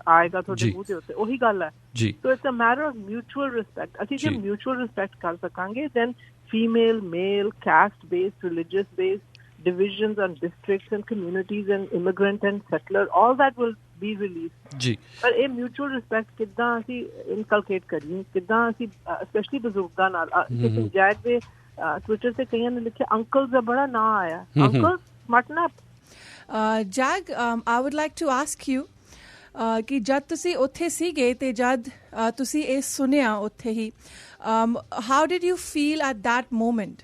ਆਏਗਾ, ਤੁਹਾਡੇ ਮੂੰਹ ਦੇ ਉੱਤੇ। ਉਹੀ ਗੱਲ ਹੈ। So it's a matter of mutual respect. ਅਸੀਂ ਜੇ ਮਿਊਚੁਅਲ ਰਿਸਪੈਕਟ ਕਰ ਸਕਾਂਗੇ, then female, male, caste-based, religious-based divisions and districts and communities and immigrant and settler, all that will be released. ਪਰ ਇਹ mutual respect ਕਿੱਦਾਂ ਅਸੀਂ inculcate ਕਰੀਏ, ਕਿੱਦਾਂ ਅਸੀਂ especially ਬਜ਼ੁਰਗਾਂ ਨਾਲ। ਪੰਚਾਇਤ ਦੇ ਟਵਿੱਟਰ ਤੇ ਕਈਆਂ ਨੇ ਲਿਖਿਆ ਅੰਕਲ ਦਾ ਬੜਾ ਨਾਂ ਆਇਆ, uncle smarten up. Jag, I would like to ask you ਕਿ ਜਦ ਤੁਸੀਂ ਉੱਥੇ ਸੀਗੇ ਤੇ ਜਦ ਤੁਸੀਂ ਇਹ ਸੁਣਿਆ ਉੱਥੇ ਹੀ, how did you feel at that moment?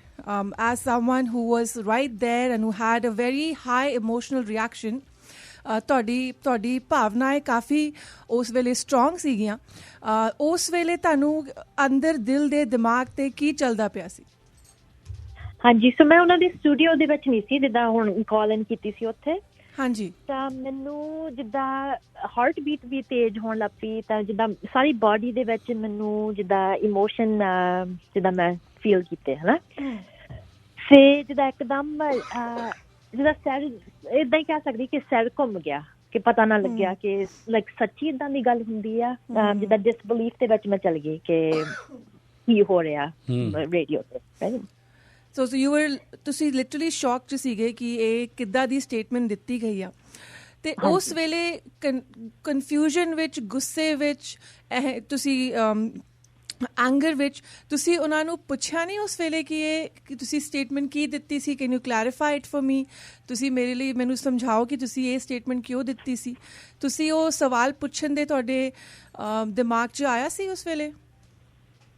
As someone who was right there and who had a very high emotional reaction, ਤੁਹਾਡੀ ਭਾਵਨਾएं ਕਾਫੀ ਉਸ ਵੇਲੇ ਸਟਰੋਂਗ ਸੀਗੀਆਂ। ਉਸ ਵੇਲੇ ਤੁਹਾਨੂੰ ਅੰਦਰ ਦਿਲ ਦੇ ਦਿਮਾਗ ਤੇ ਕੀ ਚੱਲਦਾ ਪਿਆ ਸੀ? ਹਾਂਜੀ, ਸੋ ਮੈਂ ਉਹਨਾਂ ਦੇ ਸਟੂਡੀਓ ਦੇ ਵਿੱਚ ਨਹੀਂ ਸੀ, ਜਿੱਦਾਂ ਹੁਣ ਕਾਲ ਇਨ ਕੀਤੀ ਸੀ ਉੱਥੇ। ਹਾਂਜੀ। ਤਾਂ ਮੈਨੂੰ ਜਿੱਦਾਂ ਹਾਰਟ ਬੀਟ ਵੀ ਤੇਜ਼ ਹੋਣ ਲੱਗ ਪਈ, ਤਾਂ ਜਿੱਦਾਂ ਸਾਰੀ ਬੋਡੀ ਦੇ ਵਿੱਚ ਮੈਨੂੰ ਜਿੱਦਾਂ ਇਮੋਸ਼ਨ ਜਿੱਦਾਂ ਮੈਂ ਫੀਲ ਕੀਤੇ, ਹੈ ਨਾ। ਫਿਰ ਜਿੱਦਾਂ ਇੱਕਦਮ ਜਿੱਦਾਂ ਸਿਰ, ਏਦਾਂ ਹੀ ਕਹਿ ਸਕਦੀ ਕਿ ਸਿਰ ਘੁੰਮ ਗਿਆ, ਕਿ ਪਤਾ ਨਾ ਲੱਗਿਆ ਕਿ ਲਾਈਕ ਸੱਚੀ ਏਦਾਂ ਦੀ ਗੱਲ ਹੁੰਦੀ ਆ। ਜਿੱਦਾਂ ਡਿਸਬਲੀਫ ਦੇ ਵਿੱਚ ਮੈਂ ਚਲ ਗਈ ਕਿ ਕੀ ਹੋ ਰਿਹਾ ਰੇਡੀਓ ਤੇ। ਸੋ ਤੁਸੀਂ ਲਿਟਰਲੀ ਸ਼ੌਕ 'ਚ ਸੀਗੇ ਕਿ ਇਹ ਕਿੱਦਾਂ ਦੀ ਸਟੇਟਮੈਂਟ ਦਿੱਤੀ ਗਈ ਆ। ਤੇ ਉਸ ਵੇਲੇ ਕਨਫਿਊਜ਼ਨ ਵਿੱਚ, ਗੁੱਸੇ ਵਿੱਚ, ਤੁਸੀਂ ਐਂਗਰ ਵਿੱਚ, ਤੁਸੀਂ ਉਹਨਾਂ ਨੂੰ ਪੁੱਛਿਆ ਨਹੀਂ ਉਸ ਵੇਲੇ ਕਿ ਤੁਸੀਂ ਸਟੇਟਮੈਂਟ ਕੀ ਦਿੱਤੀ ਸੀ? Can you clarify it for me? ਤੁਸੀਂ ਮੇਰੇ ਲਈ ਮੈਨੂੰ ਸਮਝਾਓ ਕਿ ਤੁਸੀਂ ਇਹ ਸਟੇਟਮੈਂਟ ਕਿਉਂ ਦਿੱਤੀ ਸੀ? ਤੁਸੀਂ ਉਹ ਸਵਾਲ ਪੁੱਛਣ ਦੇ ਤੁਹਾਡੇ ਦਿਮਾਗ 'ਚ ਆਇਆ ਸੀ ਉਸ ਵੇਲੇ?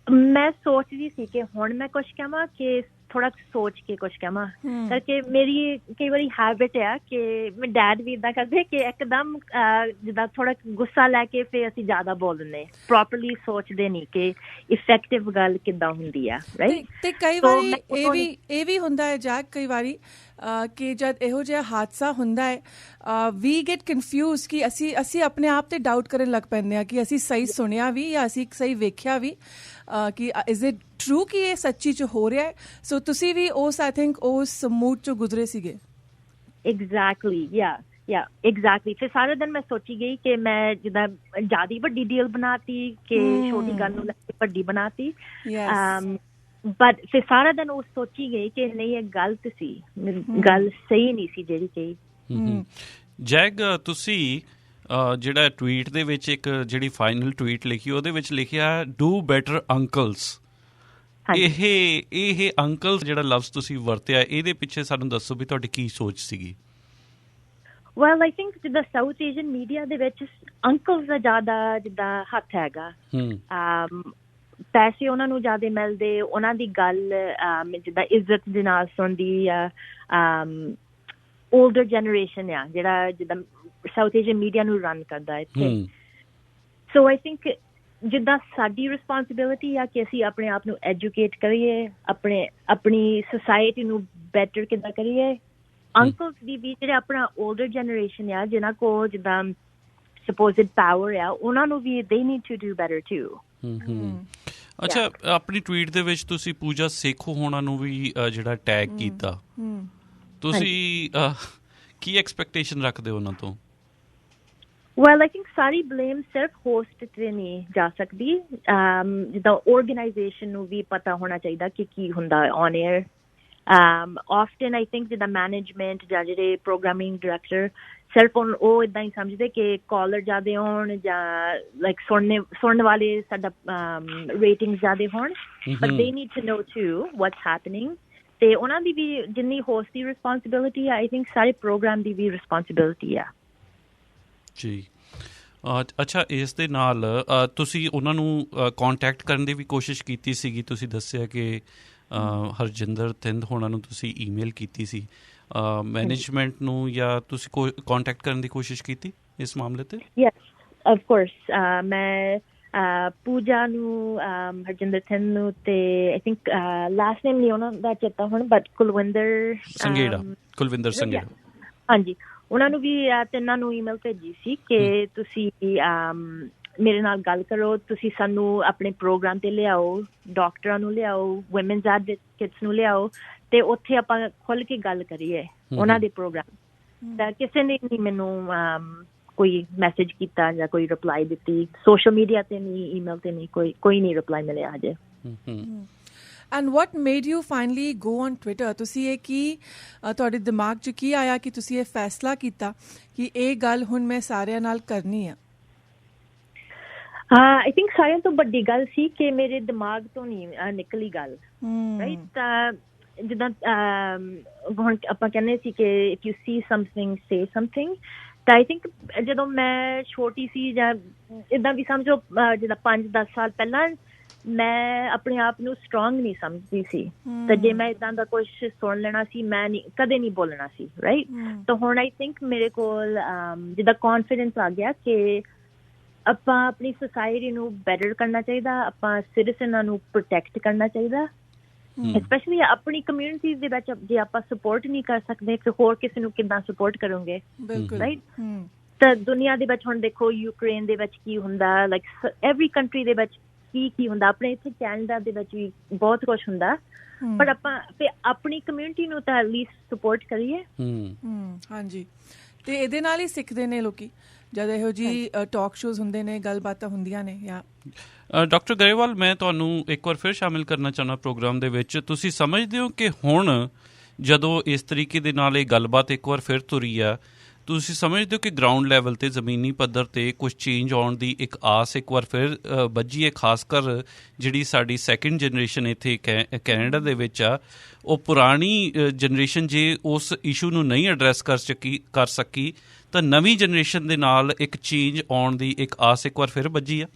ਮੈਂ ਸੋਚਦੀ ਸੀ ਕਿ ਹੁਣ ਮੈਂ ਕੁਛ ਕਹਾਂ ਕਿ ਥੋੜਾ ਸੋਚ ਕੇ ਕੁਛ ਕਹਾਂ, ਕਰਕੇ ਮੇਰੀ ਕਈ ਵਾਰੀ ਹੈਬਿਟ ਆ ਕਿ ਮੈਂ ਡੈਡ ਵੀ ਏਦਾਂ ਕਰਦੇ ਕਿ ਇੱਕਦਮ ਜਿੱਦਾਂ ਥੋੜਾ ਗੁੱਸਾ ਲੈ ਕੇ ਫਿਰ ਅਸੀਂ ਜ਼ਿਆਦਾ ਬੋਲ ਦਿੰਦੇ, ਪ੍ਰੋਪਰਲੀ ਸੋਚਦੇ ਨਹੀਂ ਕਿ ਇਫੈਕਟਿਵ ਗੱਲ ਕਿੱਦਾਂ ਹੁੰਦੀ ਆ, ਰਾਈਟ। ਤੇ ਕਈ ਵਾਰੀ ਇਹ ਵੀ ਹੁੰਦਾ ਹੈ ਜੈਕ, ਕਈ ਵਾਰੀ ਕਿ ਜਦ ਇਹੋ ਜਿਹਾ ਹਾਦਸਾ ਹੁੰਦਾ ਹੈ ਵੀ ਗੈਟ ਕਨਫਿਊਜ਼ ਕਿ ਅਸੀਂ ਆਪਣੇ ਆਪ 'ਤੇ ਡਾਊਟ ਕਰਨ ਲੱਗ ਪੈਂਦੇ ਹਾਂ ਕਿ ਅਸੀਂ ਸਹੀ ਸੁਣਿਆ ਵੀ ਜਾਂ ਅਸੀਂ ਸਹੀ ਵੇਖਿਆ ਵੀ ਕਿ ਇਜ਼ ਇਟ ਟਰੂ ਕਿ ਇਹ ਸੱਚੀ 'ਚ ਹੋ ਰਿਹਾ ਹੈ। ਸੋ ਤੁਸੀਂ ਵੀ ਉਸ ਆਈ ਥਿੰਕ ਉਸ ਮੂਡ 'ਚੋਂ ਗੁਜ਼ਰੇ ਸੀਗੇ। Exactly exactly. ਫਿਰ ਸਾਰਾ ਦਿਨ ਮੈਂ ਸੋਚੀ ਗਈ ਕਿ ਮੈਂ ਜਿੱਦਾਂ ਜ਼ਿਆਦਾ ਵੱਡੀ ਡੀਲ ਬਣਾਤੀ ਕਿ ਛੋਟੀ ਗੱਲ ਨੂੰ ਲੈ ਕੇ ਵੱਡੀ ਬਣਾਤੀ। ਬਟ ਫਿਰ ਸਾਰਾ ਦਿਨ ਉਹ ਸੋਚੀ ਗਈ ਕਿ ਨਹੀਂ ਇਹ ਗਲਤ ਸੀ, ਗੱਲ ਸਹੀ ਨਹੀਂ ਸੀ ਜਿਹੜੀ ਕਹੀ। ਜੈਗ ਤੁਸੀਂ ਜਿਹੜਾ ਟਵੀਟ ਦੇ ਵਿੱਚ ਇੱਕ ਜਿਹੜੀ ਫਾਈਨਲ ਟਵੀਟ ਲਿਖੀ ਉਹਦੇ ਵਿੱਚ ਲਿਖਿਆ ਡੂ ਬੈਟਰ ਅੰਕਲਸ। ਇਹ ਅੰਕਲਸ ਜਿਹੜਾ ਲਫ਼ਜ਼ ਤੁਸੀਂ ਵਰਤਿਆ ਇਹਦੇ ਪਿੱਛੇ ਸਾਨੂੰ ਦੱਸੋ ਵੀ ਤੁਹਾਡੀ ਕੀ ਸੋਚ ਸੀਗੀ? ਵੈਲ ਆਈ ਥਿੰਕ ਜਿੱਦਾਂ ਸਾਊਥ ਏਸ਼ੀਅਨ ਮੀਡੀਆ ਦੇ ਵਿੱਚ ਅੰਕਲਸ ਦਾ ਜ਼ਿਆਦਾ ਜਿੱਦਾਂ ਹੱਥ ਹੈਗਾ, ਪੈਸੇ ਉਹਨਾਂ ਨੂੰ ਜ਼ਿਆਦਾ ਮਿਲਦੇ, ਉਹਨਾਂ ਦੀ ਗੱਲ ਜਿੱਦਾਂ ਇੱਜ਼ਤ ਦੇ ਨਾਲ ਸੁਣਦੀ ਆ। ਓਲਡਰ ਜਨਰੇਸ਼ਨ ਆ ਜਿਹੜਾ ਜਿੱਦਾਂ ਸਾਊਥ ਏਸ਼ੀਅਨ ਮੀਡੀਆ ਨੂੰ ਰਨ ਕਰਦਾ ਇੱਥੇ। ਸੋ ਆਈ ਥਿੰਕ ਜਿੱਦਾਂ ਸਾਡੀ ਰਿਸਪੋਂਸਿਬਿਲਿਟੀ ਆ ਕਿ ਅਸੀਂ ਆਪਣੇ ਆਪ ਨੂੰ ਐਜੂਕੇਟ ਕਰੀਏ, ਆਪਣੀ ਸੁਸਾਇਟੀ ਨੂੰ ਬੈਟਰ ਕਿੱਦਾਂ ਕਰੀਏ। ਅੰਕਲਸ ਦੀ ਵੀ ਜਿਹੜੇ ਆਪਣਾ ਓਲਡਰ ਜਨਰੇਸ਼ਨ ਆ ਜਿਹਨਾਂ ਕੋਲ ਜਿੱਦਾਂ ਸਪੋਜ਼ਡ ਪਾਵਰ ਆ, ਉਹਨਾਂ ਨੂੰ ਵੀ they need to do better too। ਅੱਛਾ, ਆਪਣੀ ਟਵੀਟ ਦੇ ਵਿੱਚ ਤੁਸੀਂ ਪੂਜਾ ਸੇਖੋ ਹੋਣਾ ਨੂੰ ਵੀ ਜਿਹੜਾ ਟੈਗ ਕੀਤਾ, ਤੁਸੀਂ ਕੀ ਐਕਸਪੈਕਟੇਸ਼ਨ ਰੱਖਦੇ ਹੋ ਉਹਨਾਂ ਤੋਂ? Well I think sorry blame ਸਿਰਫ ਹੋਸਟ ਤੇ ਨਹੀਂ ਜਾ ਸਕਦੀ। ਜਿੱਦਾਂ ਆਰਗੇਨਾਈਜੇਸ਼ਨ ਨੂੰ ਵੀ ਪਤਾ ਹੋਣਾ ਚਾਹੀਦਾ ਕਿ ਕੀ ਹੁੰਦਾ on air. often I think ਜਿੱਦਾਂ ਮੈਨੇਜਮੈਂਟ ਜਾਂ ਜਿਹੜੇ ਪ੍ਰੋਗਰਾਮਿੰਗ ਡਾਇਰੈਕਟਰ ਸਿਰਫ ਉਹ ਏਦਾਂ ਹੀ ਸਮਝਦੇ ਕਿ ਕਾਲਰ ਜ਼ਿਆਦੇ ਹੋਣ ਜਾਂ ਲਾਈਕ ਸੁਣਨ ਵਾਲੇ ਸਾਡਾ ਰੇਟਿੰਗ ਜ਼ਿਆਦੇ ਹੋਣ, but they need to know too what's happening। ਤੇ ਉਹਨਾਂ ਦੀ ਵੀ ਜਿੰਨੀ ਹੋਸਟ ਦੀ ਰਿਸਪੋਂਸਿਬਿਲਿਟੀ ਆ, ਆਈ ਥਿੰਕ ਸਾਰੇ ਪ੍ਰੋਗਰਾਮ ਦੀ ਵੀ ਰਿਸਪੋਂਸਿਬਿਲਿਟੀ ਆ ਜੀ। ਅੱਛਾ, ਇਸ ਦੇ ਨਾਲ ਤੁਸੀਂ ਉਹਨਾਂ ਨੂੰ ਕੰਟੈਕਟ ਕਰਨ ਦੀ ਵੀ ਕੋਸ਼ਿਸ਼ ਕੀਤੀ ਸੀਗੀ। ਤੁਸੀਂ ਦੱਸਿਆ ਕਿ ਹਰਜਿੰਦਰ ਥਿੰਦ ਹੋਣਾ ਨੂੰ ਤੁਸੀਂ ਈਮੇਲ ਕੀਤੀ ਸੀ, ਮੈਨੇਜਮੈਂਟ ਨੂੰ ਜਾਂ ਤੁਸੀਂ ਕੰਟੈਕਟ ਕਰਨ ਦੀ ਕੋਸ਼ਿਸ਼ ਕੀਤੀ ਇਸ ਮਾਮਲੇ 'ਤੇ? Yes of course. ਮੈਂ ਪੂਜਾ ਨੂੰ, ਹਰਜਿੰਦਰ ਥਿੰਦ ਨੂੰ ਤੇ ਆਈ ਥਿੰਕ ਲਾਸਟ ਨੇਮ ਨਹੀਂ ਉਹਨਾਂ ਦਾ ਚੇਤਾ ਹੁਣ, ਬਟ ਕੁਲਵਿੰਦਰ ਸੰਘੇੜਾ, ਹਾਂਜੀ, ਉਹਨਾਂ ਨੂੰ ਵੀ ਤਿੰਨਾਂ ਨੂੰ ਈਮੇਲ ਭੇਜੀ ਸੀ ਕਿ ਤੁਸੀਂ ਮੇਰੇ ਨਾਲ ਗੱਲ ਕਰੋ, ਤੁਸੀਂ ਸਾਨੂੰ ਆਪਣੇ ਪ੍ਰੋਗਰਾਮ ਤੇ ਲਿਆਓ, ਡਾਕਟਰਾਂ ਨੂੰ ਲਿਆਓ, ਵੂਮੈਨਸ ਐਡਵੋਕੇਟਸ ਨੂੰ ਲਿਆਓ ਤੇ ਉੱਥੇ ਆਪਾਂ ਖੁੱਲ ਕੇ ਗੱਲ ਕਰੀਏ ਉਹਨਾਂ ਦੇ ਪ੍ਰੋਗਰਾਮ। ਤਾਂ ਕਿਸੇ ਨੇ ਨਹੀਂ ਮੈਨੂੰ ਕੋਈ ਮੈਸੇਜ ਕੀਤਾ ਜਾਂ ਕੋਈ ਰਿਪਲਾਈ ਦਿੱਤੀ, ਸੋਸ਼ਲ ਮੀਡੀਆ ਤੇ ਨਹੀਂ, ਈਮੇਲ ਤੇ ਨਹੀਂ, ਕੋਈ ਨਹੀਂ ਰਿਪਲਾਈ ਮਿਲਿਆ ਹਜੇ। And what made you finally go on Twitter? ਤੁਸੀਂ ਇਹ ਕੀ ਤੁਹਾਡੇ ਦਿਮਾਗ 'ਚ ਕੀ ਆਇਆ ਕਿ ਤੁਸੀਂ ਇਹ ਫੈਸਲਾ ਕੀਤਾ ਕਿ ਇਹ ਗੱਲ ਹੁਣ ਮੈਂ ਸਾਰਿਆਂ ਨਾਲ ਕਰਨੀ ਆ? ਆਈ ਥਿੰਕ ਸਾਰਿਆਂ ਤੋਂ ਵੱਡੀ ਗੱਲ ਸੀ ਕਿ ਮੇਰੇ ਦਿਮਾਗ ਤੋਂ ਨਹੀਂ ਨਿਕਲੀ ਗੱਲ, ਰਾਈਟ। ਤਾਂ ਜਿੱਦਾਂ ਹੁਣ ਆਪਾਂ ਕਹਿੰਦੇ ਸੀ ਕਿ if you see something say something, ਤਾਂ ਆਈ ਥਿੰਕ ਜਦੋਂ ਮੈਂ ਛੋਟੀ ਸੀ ਜਾਂ ਇੱਦਾਂ ਵੀ ਸਮਝੋ ਜਿੱਦਾਂ 5-10 ਸਾਲ ਪਹਿਲਾਂ, ਮੈਂ ਆਪਣੇ ਆਪ ਨੂੰ ਸਟਰੋਂਗ ਨਹੀਂ ਸਮਝਦੀ ਸੀ। ਤਾਂ ਜੇ ਮੈਂ ਇੱਦਾਂ ਦਾ ਕੁਛ ਸੁਣ ਲੈਣਾ ਸੀ, ਮੈਂ ਕਦੇ ਨਹੀਂ ਬੋਲਣਾ ਸੀ, ਰਾਈਟ। ਤਾਂ ਹੁਣ ਆਈ ਥਿੰਕ ਮੇਰੇ ਕੋਲ ਜਿੱਦਾਂ ਕੌਨਫੀਡੈਂਸ ਆ ਗਿਆ ਕਿ ਆਪਾਂ ਆਪਣੀ ਸੁਸਾਇਟੀ ਨੂੰ ਬੈਟਰ ਕਰਨਾ ਚਾਹੀਦਾ, ਆਪਾਂ ਸਿਟੀਜ਼ਨਾਂ ਨੂੰ ਪ੍ਰੋਟੈਕਟ ਕਰਨਾ ਚਾਹੀਦਾ, ਸਪੈਸ਼ਲੀ ਆਪਣੀ ਕਮਿਊਨਿਟੀਜ਼ ਦੇ ਵਿੱਚ। ਜੇ ਆਪਾਂ ਸਪੋਰਟ ਨਹੀਂ ਕਰ ਸਕਦੇ ਫਿਰ ਹੋਰ ਕਿਸੇ ਨੂੰ ਕਿੱਦਾਂ ਸਪੋਰਟ ਕਰੋਗੇ, ਰਾਈਟ। ਤਾਂ ਦੁਨੀਆ ਦੇ ਵਿੱਚ ਹੁਣ ਦੇਖੋ ਯੂਕਰੇਨ ਦੇ ਵਿੱਚ ਕੀ ਹੁੰਦਾ, ਲਾਈਕ ਐਵਰੀ ਕੰਟਰੀ ਦੇ ਵਿੱਚ ਕੀ ਹੁੰਦਾ, ਆਪਣੇ ਇੱਥੇ ਕੈਨੇਡਾ ਦੇ ਵਿੱਚ ਵੀ ਬਹੁਤ ਕੁਛ ਹੁੰਦਾ, ਪਰ ਆਪਾਂ ਫਿਰ ਆਪਣੀ ਕਮਿਊਨਿਟੀ ਨੂੰ ਤਾਂ ਐਟਲੀਸਟ ਸਪੋਰਟ ਕਰੀਏ। ਹਾਂਜੀ, ਤੇ ਇਹਦੇ ਨਾਲ ਹੀ ਸਿੱਖਦੇ ਨੇ ਲੋਕੀ ਜਦ ਇਹੋ ਜਿਹੀ ਟਾਕ ਸ਼ੋਜ਼ ਹੁੰਦੇ ਨੇ, ਗੱਲਬਾਤਾਂ ਹੁੰਦੀਆਂ ਨੇ। ਡਾਕਟਰ ਗਰੇਵਾਲ, ਮੈਂ ਤੁਹਾਨੂੰ ਇੱਕ ਵਾਰ ਫਿਰ ਸ਼ਾਮਿਲ ਕਰਨਾ ਚਾਹੁੰਦਾ ਪ੍ਰੋਗਰਾਮ ਦੇ ਵਿੱਚ। ਤੁਸੀਂ ਸਮਝਦੇ ਹੋ ਕਿ ਹੁਣ ਜਦੋਂ ਇਸ ਤਰੀਕੇ ਦੇ ਨਾਲ ਇਹ ਗੱਲਬਾਤ ਇੱਕ ਵਾਰ ਫਿਰ ਤੁਰੀ ਆ, ਤੁਸੀਂ ਸਮਝਦੇ ਹੋ ਕਿ ਗਰਾਊਂਡ ਲੈਵਲ 'ਤੇ ਜ਼ਮੀਨੀ ਪੱਧਰ 'ਤੇ ਕੁਛ ਚੇਂਜ ਆਉਣ ਦੀ ਇੱਕ ਆਸ ਇੱਕ ਵਾਰ ਫਿਰ ਬੱਝੀ ਹੈ? ਖਾਸ ਕਰ ਜਿਹੜੀ ਸਾਡੀ ਸੈਕਿੰਡ ਜਨਰੇਸ਼ਨ ਇੱਥੇ ਕੈਨੇਡਾ ਦੇ ਵਿੱਚ ਆ, ਉਹ ਪੁਰਾਣੀ ਜਨਰੇਸ਼ਨ ਜੇ ਉਸ ਇਸ਼ੂ ਨੂੰ ਨਹੀਂ ਐਡਰੈਸ ਕਰ ਸਕੀ ਤਾਂ ਨਵੀਂ ਜਨਰੇਸ਼ਨ ਦੇ ਨਾਲ ਇੱਕ ਚੇਂਜ ਆਉਣ ਦੀ ਇੱਕ ਆਸ ਇੱਕ ਵਾਰ ਫਿਰ ਬੱਝੀ ਆ?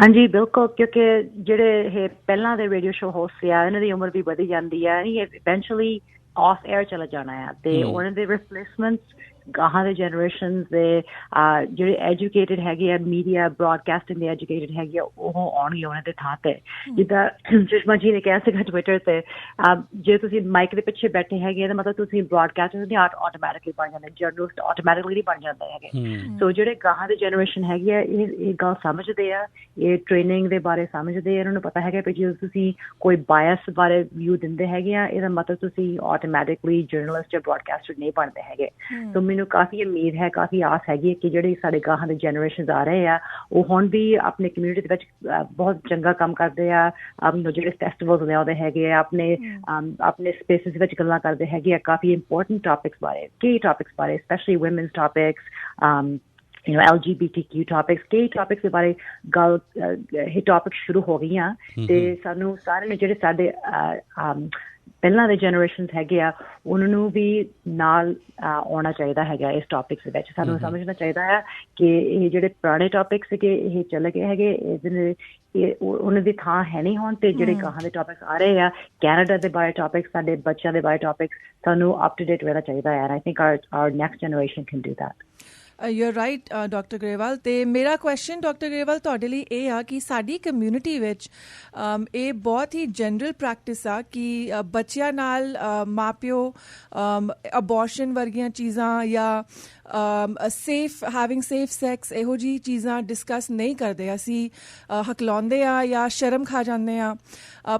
ਹਾਂਜੀ ਬਿਲਕੁਲ, ਕਿਉਂਕਿ ਜਿਹੜੇ ਇਹ ਪਹਿਲਾਂ ਦੇ ਰੇਡੀਓ ਸ਼ੋ ਹੋਸਟ ਆ, ਇਹਨਾਂ ਦੀ ਉਮਰ ਵੀ ਵਧੀ ਜਾਂਦੀ ਆ, ਇਹ ਇਵੈਂਚੁਅਲੀ ਆਫ ਏਅਰ ਚਲਾ ਜਾਣਾ ਆ, ਤੇ ਉਹਨਾਂ ਦੇ ਰਿਪਲੇਸਮੈਂਟਸ ਗਾਹਾਂ ਦੇ ਜਨਰੇਸ਼ਨਸ ਦੇ ਜਿਹੜੇ ਐਜੂਕੇਟਿਡ ਹੈਗੇ ਆ ਮੀਡੀਆ ਬ੍ਰੌਡਕਾਸਟਿੰਗ ਦੇ ਐਜੂਕੇਟਿਡ ਹੈਗੇ ਆ ਉਹ ਆਉਣਗੇ ਉਹਨਾਂ ਦੇ ਥਾਂ ਤੇ। ਜਿੱਦਾਂ ਸੁਸ਼ਮਾ ਜੀ ਨੇ ਕਿਹਾ ਸੀਗਾ ਟਵਿੱਟਰ ਤੇ, ਜੇ ਤੁਸੀਂ ਮਾਈਕ ਦੇ ਪਿੱਛੇ ਬੈਠੇ ਹੈਗੇ ਤਾਂ ਮਤਲਬ ਤੁਸੀਂ ਬ੍ਰੌਡਕਾਸਟਰ ਨਹੀਂ ਆਟੋਮੈਟਿਕਲੀ ਬਣ ਜਾਂਦੇ, ਜਰਨਲਿਸਟ ਆਟੋਮੈਟਿਕਲੀ ਨਹੀਂ ਬਣ ਜਾਂਦੇ ਹੈਗੇ। ਸੋ ਜਿਹੜੇ ਗਾਹਾਂ ਦੇ ਜਨਰੇਸ਼ਨ ਹੈਗੀ ਆ ਇਹ ਗੱਲ ਸਮਝਦੇ ਆ, ਇਹ ਟ੍ਰੇਨਿੰਗ ਦੇ ਬਾਰੇ ਸਮਝਦੇ ਆ, ਇਹਨਾਂ ਨੂੰ ਪਤਾ ਹੈਗਾ ਵੀ ਜਦੋਂ ਤੁਸੀਂ ਕੋਈ ਬਾਇਸ ਬਾਰੇ ਵਿਊ ਦਿੰਦੇ ਹੈਗੇ ਆ ਇਹਦਾ ਮਤਲਬ ਤੁਸੀਂ ਆਟੋਮੈਟਿਕਲੀ ਜਰਨਲਿਸਟ ਜਾਂ ਬ੍ਰੌਡਕਾਸਟਰ ਨਹੀਂ ਬਣਦੇ ਹੈਗੇ। ਸੋ ਮੈਨੂੰ ਕਾਫੀ ਉਮੀਦ ਹੈ, ਕਾਫੀ ਆਸ ਹੈਗੀ ਹੈ ਕਿ ਜਿਹੜੇ ਸਾਡੇ ਗਾਹਾਂ ਦੇ ਜਨਰੇਸ਼ਨ ਆ ਰਹੇ ਆ ਉਹ ਹੁਣ ਵੀ ਆਪਣੀ ਕਮਿਊਨਿਟੀ ਦੇ ਵਿੱਚ ਬਹੁਤ ਚੰਗਾ ਕੰਮ ਕਰਦੇ ਆ। ਜਿਹੜੇ ਫੈਸਟੀਵਲਸ ਲਿਆਉਂਦੇ ਹੈਗੇ ਆ, ਆਪਣੇ ਸਪੇਸਿਸ ਵਿੱਚ ਗੱਲਾਂ ਕਰਦੇ ਹੈਗੇ ਆ ਕਾਫੀ ਇੰਪੋਰਟੈਂਟ ਟੌਪਿਕਸ ਬਾਰੇ, ਕਈ ਟੌਪਿਕਸ ਬਾਰੇ, specially women's topics, LGBTQ topics, ਕਈ ਟੌਪਿਕਸ ਦੇ ਬਾਰੇ ਗੱਲ ਇਹ ਟੌਪਿਕ ਸ਼ੁਰੂ ਹੋ ਗਈਆਂ। ਤੇ ਸਾਨੂੰ ਸਾਰਿਆਂ ਨੂੰ ਜਿਹੜੇ ਸਾਡੇ ਪਹਿਲਾਂ ਦੇ ਜਨਰੇਸ਼ਨ ਹੈਗੇ ਆ ਉਹਨਾਂ ਨੂੰ ਵੀ ਨਾਲ ਆਉਣਾ ਚਾਹੀਦਾ ਹੈਗਾ ਇਸ ਟੌਪਿਕਸ ਦੇ ਵਿੱਚ। ਸਾਨੂੰ ਸਮਝਣਾ ਚਾਹੀਦਾ ਹੈ ਕਿ ਇਹ ਜਿਹੜੇ ਪੁਰਾਣੇ ਟੌਪਿਕਸ ਸੀਗੇ ਇਹ ਚੱਲ ਗਏ ਹੈਗੇ, ਉਹਨਾਂ ਦੀ ਥਾਂ ਹੈ ਨਹੀਂ ਹੁਣ। ਤੇ ਜਿਹੜੇ ਗਾਹਾਂ ਦੇ ਟੌਪਿਕਸ ਆ ਰਹੇ ਆ, ਕੈਨੇਡਾ ਦੇ ਬਾਰੇ ਟੌਪਿਕਸ, ਸਾਡੇ ਬੱਚਿਆਂ ਦੇ ਬਾਰੇ ਟੌਪਿਕਸ, ਸਾਨੂੰ ਅਪ ਟੂ ਡੇਟ ਰਹਿਣਾ ਚਾਹੀਦਾ ਹੈ। I think our next generation can do that. You're right doctor Grewal. ਅਤੇ ਮੇਰਾ ਕੁਐਸਚਨ ਡਾਕਟਰ ਗਰੇਵਾਲ ਤੁਹਾਡੇ ਲਈ ਇਹ ਆ ਕਿ ਸਾਡੀ ਕਮਿਊਨਿਟੀ ਵਿੱਚ ਇਹ ਬਹੁਤ ਹੀ ਜਨਰਲ ਪ੍ਰੈਕਟਿਸ ਆ ਕਿ ਬੱਚਿਆਂ ਨਾਲ ਮਾਂ ਪਿਓ ਅਬੋਰਸ਼ਨ ਵਰਗੀਆਂ ਚੀਜ਼ਾਂ ਜਾਂ ਹੈਵਿੰਗ ਸੇਫ ਸੈਕਸ ਇਹੋ ਜਿਹੀ ਚੀਜ਼ਾਂ ਡਿਸਕਸ ਨਹੀਂ ਕਰਦੇ। ਅਸੀਂ ਹਕਲਾਉਂਦੇ ਆ ਜਾਂ ਸ਼ਰਮ ਖਾ ਜਾਂਦੇ ਆ,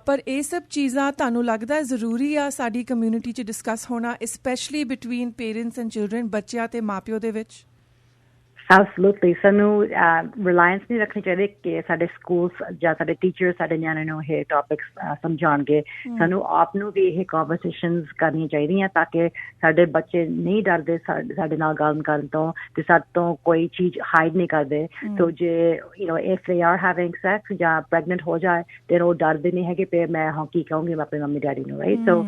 ਪਰ ਇਹ ਸਭ ਚੀਜ਼ਾਂ ਤੁਹਾਨੂੰ ਲੱਗਦਾ ਜ਼ਰੂਰੀ ਆ ਸਾਡੀ ਕਮਿਊਨਿਟੀ 'ਚ ਡਿਸਕਸ ਹੋਣਾ, specially between parents and children, ਬੱਚਿਆਂ ਅਤੇ ਮਾਂ ਪਿਓ ਦੇ ਵਿੱਚ? Absolutely. ਸਾਨੂੰ ਰਿਲਾਇੰਸ ਨਹੀਂ ਰੱਖਣੀ ਚਾਹੀਦੀ ਕਿ ਸਾਡੇ ਸਕੂਲਸ ਜਾਂ ਸਾਡੇ ਟੀਚਰ ਸਾਡੇ ਨਿਆਣੇ ਨੂੰ ਇਹ ਟੌਪਿਕਸ ਸਮਝਾਉਣਗੇ। ਸਾਨੂੰ ਆਪ ਨੂੰ ਵੀ ਇਹ ਕਨਵਰਸੇਸ਼ਨਸ ਕਰਨੀਆਂ ਚਾਹੀਦੀਆਂ ਤਾਂ ਕਿ ਸਾਡੇ ਬੱਚੇ ਨਹੀਂ ਡਰਦੇ ਸਾਡੇ ਨਾਲ ਗੱਲ ਕਰਨ ਤੋਂ ਤੇ ਸਾਡੇ ਤੋਂ ਕੋਈ ਚੀਜ਼ ਹਾਈਡ ਨਹੀਂ ਕਰਦੇ। ਸੋ ਜੇ if they are having sex ਜਾਂ ਪ੍ਰੈਗਨੈਂਟ ਹੋ ਜਾਏ ਤੇ ਉਹ ਡਰਦੇ ਨਹੀਂ ਹੈਗੇ ਕਿ ਮੈਂ ਹਾਂ ਕੀ ਕਹੂੰਗੀ ਮੈਂ ਆਪਣੇ ਮੰਮੀ ਡੈਡੀ ਨੂੰ, ਰਾਈਟ? ਸੋ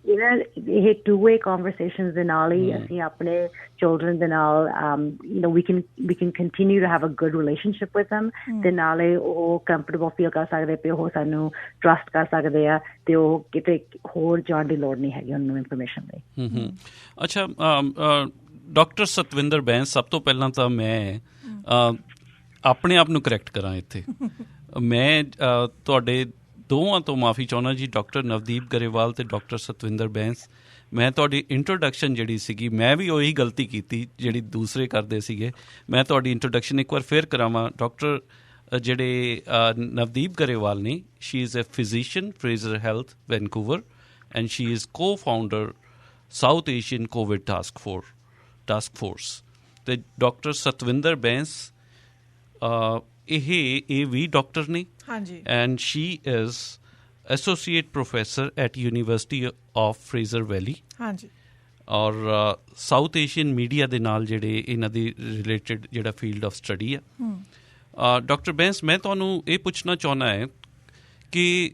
ਇਹ two-way conversations ਦੇ ਨਾਲ ਹੀ ਅਸੀਂ ਆਪਣੇ children ਦੇ ਨਾਲ we can continue to have a good relationship with them ਤੇ ਨਾਲੇ ਉਹ comfortable feel ਕਰ ਸਕਦੇ ਪਏ ਉਹ ਸਾਨੂੰ trust ਕਰ ਸਕਦੇ ਆ ਤੇ ਉਹ ਕਿਤੇ ਹੋਰ ਜਾਣ ਦੀ ਲੋੜ ਨਹੀਂ ਹੈਗੀ ਉਹਨਾਂ ਨੂੰ ਇਨਫੋਰਮੇਸ਼ਨ ਲਈ। ਅੱਛਾ ਡਾਕਟਰ ਸਤਵਿੰਦਰ ਬੈਂਸ, ਸਭ ਤੋਂ ਪਹਿਲਾਂ ਤਾਂ ਮੈਂ ਆਪਣੇ ਆਪ ਨੂੰ ਕਰੈਕਟ ਕਰਾਂ ਇੱਥੇ। ਮੈਂ ਤੁਹਾਡੇ ਦੋਵਾਂ ਤੋਂ ਮਾਫੀ ਚਾਹੁੰਦਾ ਜੀ, ਡਾਕਟਰ ਨਵਦੀਪ ਗਰੇਵਾਲ ਅਤੇ ਡਾਕਟਰ ਸਤਵਿੰਦਰ ਬੈਂਸ। ਮੈਂ ਤੁਹਾਡੀ ਇੰਟਰੋਡਕਸ਼ਨ ਜਿਹੜੀ ਸੀਗੀ ਮੈਂ ਵੀ ਉਹੀ ਗਲਤੀ ਕੀਤੀ ਜਿਹੜੀ ਦੂਸਰੇ ਕਰਦੇ ਸੀਗੇ। ਮੈਂ ਤੁਹਾਡੀ ਇੰਟਰੋਡਕਸ਼ਨ ਇੱਕ ਵਾਰ ਫਿਰ ਕਰਾਵਾਂ। ਡਾਕਟਰ ਜਿਹੜੇ ਨਵਦੀਪ ਗਰੇਵਾਲ ਨੇ, she is a physician, Fraser Health, Vancouver, and she is co-founder South Asian COVID task force. ਅਤੇ ਡਾਕਟਰ ਸਤਵਿੰਦਰ ਬੈਂਸ ਇਹ ਵੀ ਡਾਕਟਰ ਨੇ, and she is associate professor at university of Fraser Valley, ਔਰ ਸਾਊਥ ਏਸ਼ੀਅਨ ਮੀਡੀਆ ਦੇ ਨਾਲ ਜਿਹੜੇ ਇਹਨਾਂ ਦੀ ਰਿਲੇਟਿਡ ਜਿਹੜਾ ਫੀਲਡ ਆਫ ਸਟੱਡੀ ਆ। ਡਾਕਟਰ ਬੈਂਸ, ਮੈਂ ਤੁਹਾਨੂੰ ਇਹ ਪੁੱਛਣਾ ਚਾਹੁੰਦਾ ਹੈ ਕਿ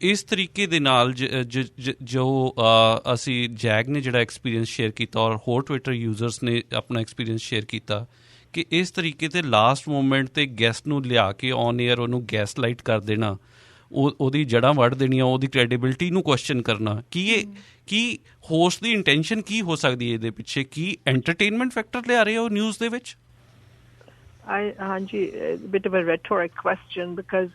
ਇਸ ਤਰੀਕੇ ਦੇ ਨਾਲ ਜੋ ਅਸੀਂ ਜੈਗ ਨੇ ਜਿਹੜਾ ਐਕਸਪੀਰੀਅੰਸ ਸ਼ੇਅਰ ਕੀਤਾ ਔਰ ਹੋਰ ਟਵਿੱਟਰ ਯੂਜ਼ਰਸ ਨੇ ਆਪਣਾ ਐਕਸਪੀਰੀਅੰਸ ਸ਼ੇਅਰ ਕੀਤਾ ਕਿ ਇਸ ਤਰੀਕੇ 'ਤੇ ਲਾਸਟ ਮੂਮੈਂਟ 'ਤੇ ਗੈਸਟ ਨੂੰ ਲਿਆ ਕੇ ਔਨ ਏਅਰ ਉਹਨੂੰ ਗੈਸ ਲਾਈਟ ਕਰ ਦੇਣਾ, ਉਹਦੀ ਜੜ੍ਹਾਂ ਵੱਢ ਦੇਣੀਆਂ, ਉਹਦੀ ਕ੍ਰੈਡੀਬਿਲਿਟੀ ਨੂੰ ਕੁਐਸਚਨ ਕਰਨਾ, ਕੀ ਹੋਸਟ ਦੀ ਇੰਟੈਂਸ਼ਨ ਕੀ ਹੋ ਸਕਦੀ ਹੈ ਇਹਦੇ ਪਿੱਛੇ? ਕੀ ਐਂਟਰਟੇਨਮੈਂਟ ਫੈਕਟਰ ਲਿਆ ਰਹੇ ਹੋ ਨਿਊਜ਼ ਦੇ ਵਿੱਚ? ਹਾਂਜੀ, bit of a rhetoric question, because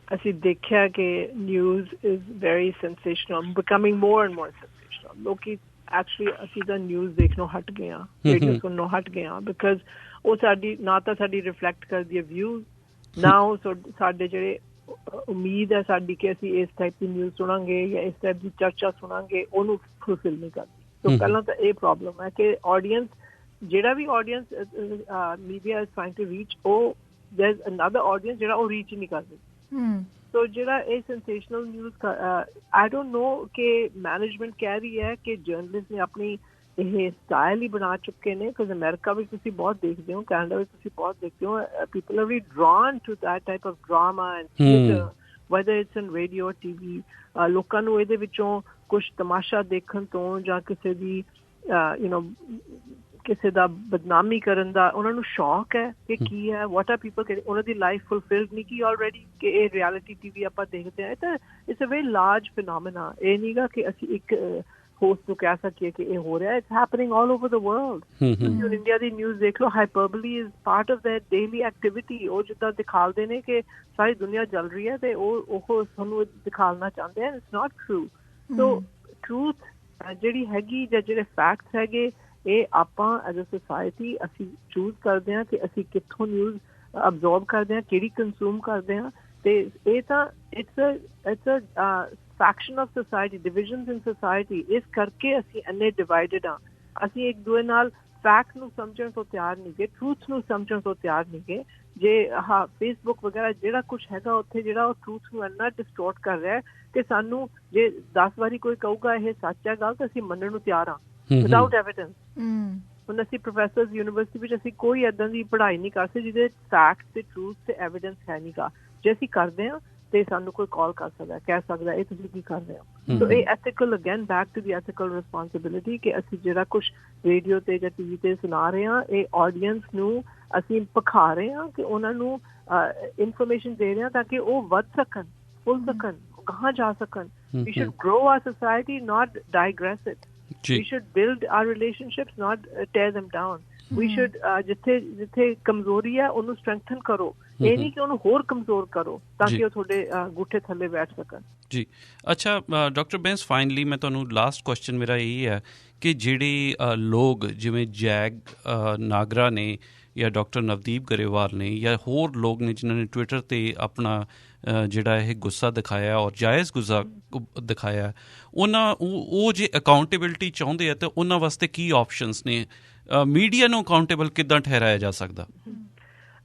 ਅਸੀਂ ਦੇਖਿਆ ਕਿ news is very sensational, becoming more and more sensational. ਲੋਕੀ ਐਕਚੁਅਲੀ ਅਸੀਂ ਤਾਂ ਨਿਊਜ਼ ਦੇਖਣੋਂ ਹਟ ਗਏ ਹਾਂ, ਰੇਡੀਓ ਸੁਣਨੋਂ ਹਟ ਗਏ ਹਾਂ, ਬਿਕਾਜ਼ ਉਹ ਸਾਡੀ ਨਾ ਤਾਂ ਸਾਡੀ ਰਿਫਲੈਕਟ ਕਰਦੀ ਹੈ ਵਿਊਜ਼, ਨਾ ਉਹ ਸਾਡੇ ਜਿਹੜੇ ਉਮੀਦ ਹੈ ਸਾਡੀ ਕਿ ਅਸੀਂ ਇਸ ਟਾਈਪ ਦੀ ਨਿਊਜ਼ ਸੁਣਾਂਗੇ ਜਾਂ ਇਸ ਟਾਈਪ ਦੀ ਚਰਚਾ ਸੁਣਾਂਗੇ, ਉਹਨੂੰ ਫੁਲਫਿਲ ਨਹੀਂ ਕਰਦੀ। ਸੋ ਪਹਿਲਾਂ ਤਾਂ ਇਹ ਪ੍ਰੋਬਲਮ ਹੈ ਕਿ ਆਡੀਅੰਸ, ਜਿਹੜਾ ਵੀ audience media is trying to reach, ਉਹ ਦੇयर ਇਜ਼ ਅਨਦਰ ਆਡੀਅੰਸ ਜਿਹੜਾ ਉਹ ਰੀਚ ਨਹੀਂ ਕਰਦੇ। ਸੋ ਜਿਹੜਾ ਇਹ sensational news, I don't know ਕਿ ਮੈਨੇਜਮੈਂਟ ਕਹਿ ਰਹੀ ਹੈ ਕਿ ਜਰਨਲਿਸਟ ਨੇ ਆਪਣੀ ਇਹ ਸਟਾਈਲ ਹੀ ਬਣਾ ਚੁੱਕੇ ਨੇ, ਬਿਕਾਜ਼ ਅਮਰੀਕਾ ਵਿੱਚ ਤੁਸੀਂ ਬਹੁਤ ਦੇਖਦੇ ਹੋ, ਕੈਨੇਡਾ ਵਿੱਚ ਤੁਸੀਂ ਬਹੁਤ ਦੇਖਦੇ ਹੋ, people are very drawn to that type of drama and theatre, whether it's in radio, TV। ਲੋਕਾਂ ਨੂੰ ਇਹਦੇ ਵਿੱਚੋਂ ਕੁਛ ਤਮਾਸ਼ਾ ਦੇਖਣ ਤੋਂ ਜਾਂ ਕਿਸੇ ਦੀ ਕਿਸੇ ਦਾ ਬਦਨਾਮੀ ਕਰਨ ਦਾ ਉਹਨਾਂ ਨੂੰ ਸ਼ੌਕ ਹੈ ਕਿ ਕੀ ਹੈ, ਵਾਟ ਆਰ ਪੀਪਲ, ਉਹਨਾਂ ਦੀ ਲਾਈਫ ਫੁਲਫਿਲਡ ਨਹੀਂ ਕੀ ਆਲਰੇਡੀ, ਕਿ ਇਹ ਰਿਐਲਿਟੀ TV ਆਪਾਂ ਦੇਖਦੇ ਹਾਂ। ਤਾਂ ਇਟਸ ਅ ਵੈਰੀ ਲਾਰਜ ਫਿਨੋਮੀਨਾ। ਇਹ ਨੀਗਾ ਕਿ ਅਸੀਂ ਇੱਕ ਹੋਸਟ ਨੂੰ ਕਹਿ ਸਕੀਏ ਕਿ ਇਹ ਹੋ ਰਿਹਾ, it's happening all over the world. ਤੁਸੀਂ ਹੁਣ ਇੰਡੀਆ ਦੀ ਨਿਊਜ਼ ਦੇਖ ਲਓ, hyperbole is part of their daily activity. ਉਹ ਜਿੱਦਾਂ ਦਿਖਾਲਦੇ ਨੇ ਕਿ ਸਾਰੀ ਦੁਨੀਆ ਚੱਲ ਰਹੀ ਹੈ ਤੇ ਉਹ ਸਾਨੂੰ ਦਿਖਾਲਣਾ ਚਾਹੁੰਦੇ ਆ, it's not true. So truth ਜਿਹੜੀ ਹੈਗੀ ਜਾਂ ਜਿਹੜੇ ਫੈਕਟਸ ਹੈਗੇ, ਇਹ ਆਪਾਂ ਐਜ਼ ਅ ਸੋਸਾਇਟੀ ਅਸੀਂ ਚੂਜ਼ ਕਰਦੇ ਹਾਂ ਕਿ ਅਸੀਂ ਕਿੱਥੋਂ ਨਿਊਜ਼ ਅਬਜ਼ੋਰਬ ਕਰਦੇ ਹਾਂ, ਕਿਹੜੀ ਕੰਜ਼ਿਊਮ ਕਰਦੇ ਹਾਂ। ਤੇ ਇਹ ਤਾਂ it's a faction of society, divisions in society. ਇਸ ਕਰਕੇ ਅਸੀਂ ਇੰਨੇ ਡਿਵਾਈਡਡ ਹਾਂ। ਅਸੀਂ ਇੱਕ ਦੂਏ ਨਾਲ ਫੈਕਟ ਨੂੰ ਸਮਝਣ ਤੋਂ ਤਿਆਰ ਨਹੀਂ ਗੇ, ਟਰੂਥ ਨੂੰ ਸਮਝਣ ਤੋਂ ਤਿਆਰ ਨਹੀਂ ਗੇ। ਜੇ ਫੇਸਬੁੱਕ ਵਗੈਰਾ ਜਿਹੜਾ ਕੁਛ ਹੈਗਾ ਉੱਥੇ ਜਿਹੜਾ ਉਹ ਟਰੂਥ ਨੂੰ ਇੰਨਾ ਡਿਸਟੋਰਟ ਕਰ ਰਿਹਾ ਕਿ ਸਾਨੂੰ ਜੇ 10 ਵਾਰੀ ਕੋਈ ਕਹੂਗਾ ਇਹ ਸੱਚ ਹੈ ਗੱਲ, ਤਾਂ ਅਸੀਂ ਮੰਨਣ ਨੂੰ ਤਿਆਰ ਹਾਂ ਵਿਦਆਊਟ ਐਵੀਡੈਂਸ। ਹੁਣ ਅਸੀਂ ਪ੍ਰੋਫੈਸਰਸ ਯੂਨੀਵਰਸਿਟੀ ਵਿੱਚ ਅਸੀਂ ਕੋਈ ਏਦਾਂ ਦੀ ਪੜ੍ਹਾਈ ਨਹੀਂ ਕਰ ਸਕਦੇ ਜਿਹਦੇ ਫੈਕਟ ਤੇ ਟਰੂਥ ਤੇ ਐਵੀਡੈਂਸ ਹੈ ਨਹੀਂ ਗਾ। ਜੇ ਅਸੀਂ ਕਰਦੇ ਹਾਂ ਤੇ ਸਾਨੂੰ ਕੋਈ ਕਾਲ ਕਰ ਸਕਦਾ, ਕਹਿ ਸਕਦਾ ਇਹ ਤੁਸੀਂ ਕੀ ਕਰ ਰਹੇ ਹੋ। ਸੋ ਇਹ ethical, again back to the ethical responsibility ਕਿ ਅਸੀਂ ਜਿਹੜਾ ਕੁਛ ਰੇਡੀਓ ਤੇ ਜਾਂ ਟੀਵੀ ਤੇ ਸੁਣਾ ਰਹੇ ਹਾਂ, ਇਹ ਆਡੀਅנס ਨੂੰ ਅਸੀਂ ਭਖਾ ਰਹੇ ਹਾਂ ਕਿ ਉਹਨਾਂ ਨੂੰ ਇਨਫੋਰਮੇਸ਼ਨ ਦੇ ਰਹੇ ਹਾਂ ਤਾਂ ਕਿ ਉਹ ਵੱਧ ਸਕਣ, ਫੁੱਲ ਸਕਣ, ਗਾਹਾਂ ਜਾ ਸਕਣ। We should grow our society, not digress it. We should build our relationships, not tear them down. We should ਜਿੱਥੇ ਕਮਜ਼ੋਰੀ ਹੈ ਉਹਨੂੰ strengthen ਕਰੋ, ਇਹ ਨਹੀਂ ਕਿ ਉਹਨੂੰ ਹੋਰ ਕਮਜ਼ੋਰ ਕਰੋ ਤਾਂ ਕਿ ਉਹ ਤੁਹਾਡੇ ਗੁੱਠੇ ਥੱਲੇ ਬੈਠ ਸਕਣ। ਜੀ ਅੱਛਾ ਡਾਕਟਰ ਬੈਂਸ, ਫਾਈਨਲੀ ਮੈਂ ਤੁਹਾਨੂੰ ਲਾਸਟ ਕੁਐਸਚਨ ਮੇਰਾ ਇਹ ਹੈ ਕਿ ਜਿਹੜੇ ਲੋਕ ਜਿਵੇਂ ਜੈਗ ਨਾਗਰਾ ਨੇ ਜਾਂ ਡਾਕਟਰ ਨਵਦੀਪ ਗਰੇਵਾਲ ਨੇ ਜਾਂ ਹੋਰ ਲੋਕ ਨੇ ਜਿਨ੍ਹਾਂ ਨੇ ਟਵਿੱਟਰ 'ਤੇ ਆਪਣਾ ਜਿਹੜਾ ਇਹ ਗੁੱਸਾ ਦਿਖਾਇਆ ਔਰ ਜਾਇਜ਼ ਗੁੱਸਾ ਦਿਖਾਇਆ, ਉਹ ਜੇ ਅਕਾਊਂਟੇਬਿਲਿਟੀ ਚਾਹੁੰਦੇ ਆ ਤਾਂ ਉਹਨਾਂ ਵਾਸਤੇ ਕੀ ਆਪਸ਼ਨਸ ਨੇ? ਮੀਡੀਆ ਨੂੰ ਅਕਾਊਂਟੇਬਲ ਕਿੱਦਾਂ ਠਹਿਰਾਇਆ ਜਾ ਸਕਦਾ?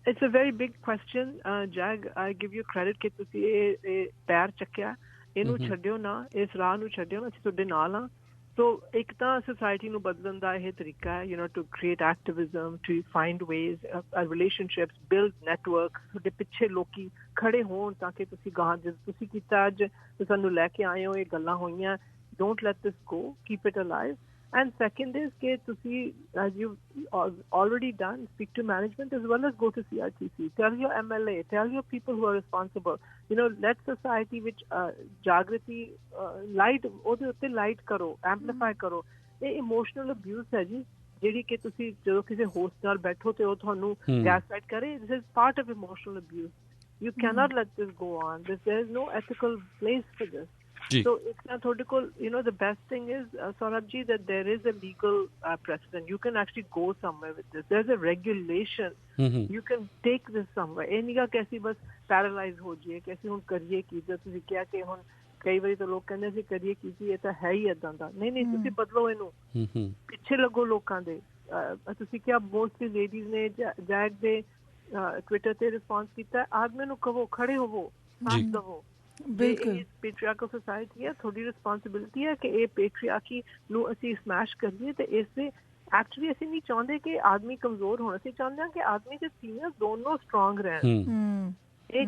It's a very big question, Jag. I give you credit ਕਿ ਤੁਸੀਂ ਇਹ ਪੈਰ ਚੱਕਿਆ, ਇਹਨੂੰ ਛੱਡਿਓ ਨਾ, ਇਸ ਰਾਹ ਨੂੰ ਛੱਡਿਓ ਨਾ, ਅਸੀਂ ਤੁਹਾਡੇ ਨਾਲ ਹਾਂ। ਸੋ ਇੱਕ ਤਾਂ ਸੋਸਾਇਟੀ ਨੂੰ ਬਦਲਣ ਦਾ ਇਹ ਤਰੀਕਾ ਹੈ, to create activism, to find ways, relationships, build network. ਤੁਹਾਡੇ ਪਿੱਛੇ ਲੋਕੀ ਖੜੇ ਹੋਣ ਤਾਂ ਕਿ ਤੁਸੀਂ ਗਾਹਾਂ ਤੁਸੀਂ ਕੀਤਾ ਅੱਜ ਸਾਨੂੰ ਲੈ ਕੇ ਆਏ ਹੋ, ਇਹ ਗੱਲਾਂ ਹੋਈਆਂ, don't let this go, keep it alive. And second is ਕਿ ਤੁਸੀਂ, as you've already done, speak to management as well as go to CRTC. Tell your MLA, tell your people who are responsible. Let society which Jagriti light ਉਹਦੇ ਉੱਤੇ light ਕਰੋ, amplify ਕਰੋ। ਇਹ emotional abuse ਹੈ ਜੀ, ਜਿਹੜੀ ਕਿ ਤੁਸੀਂ ਜਦੋਂ ਕਿਸੇ ਹੋਸਟ ਨਾਲ ਬੈਠੋ ਤੇ ਉਹ ਤੁਹਾਨੂੰ gaslight ਕਰੇ, this is part of emotional abuse. You cannot let this go on. There is no ethical place for this. So it's not ਤੁਹਾਡੇ the best thing is, Saurabh ji, that there is a legal precedent. You can actually go somewhere with this. There's a regulation. You can take this somewhere. ਇਹ ਨੀਗਾ ਕਿ ਅਸੀਂ ਬਸ ਪੈਰਾਲਾਈਜ਼ ਹੋ ਜਾਈਏ ਕਿ ਅਸੀਂ ਹੁਣ ਕਰੀਏ ਕੀ। ਜੇ ਤੁਸੀਂ ਕਿਹਾ ਕਿ ਹੁਣ ਕਈ ਵਾਰੀ ਤਾਂ ਲੋਕ ਕਹਿੰਦੇ ਅਸੀਂ ਕਰੀਏ ਕੀ, ਇਹ ਤਾਂ ਹੈ ਹੀ ਏਦਾਂ ਦਾ। ਨਹੀਂ, ਤੁਸੀਂ ਬਦਲੋ ਇਹਨੂੰ, ਪਿੱਛੇ ਲੱਗੋ ਲੋਕਾਂ ਦੇ। ਤੁਸੀਂ ਕਿਹਾ ਮੋਸਟਲੀ ਲੇਡੀਜ਼ ਨੇ ਜੈਗ ਦੇ ਟਵਿੱਟਰ ਤੇ ਰਿਸਪੌਂਸ ਕੀਤਾ, ਆਦਮੀ ਨੂੰ ਕਹੋ ਖੜੇ ਹੋਵੋ, ਸਾਥ ਦਵੋ। ਬਿਲਕੁਲ ਪੇਟਰੀਆਰਕਲ ਸੋਸਾਇਟੀ ਹੈ, ਤੁਹਾਡੀ ਰਿਸਪੌਂਸਿਬਿਲਿਟੀ ਹੈ ਕਿ ਇਹ ਪੇਟਰੀਆਰਕੀ ਨੂੰ ਅਸੀਂ ਸਮੈਸ਼ ਕਰੀਏ। ਤੇ ਇਸ ਦੇ ਐਕਚੁਅਲੀ ਅਸੀਂ ਨਹੀਂ ਚਾਹੁੰਦੇ ਕਿ ਆਦਮੀ ਕਮਜ਼ੋਰ ਹੋਣ, ਅਸੀਂ ਚਾਹੁੰਦੇ ਹਾਂ ਕਿ ਆਦਮੀ ਤੇ ਫੀਮੇਲ ਦੋਨੋਂ ਸਟਰੋਂਗ ਰਹਿਣ। ਇਹ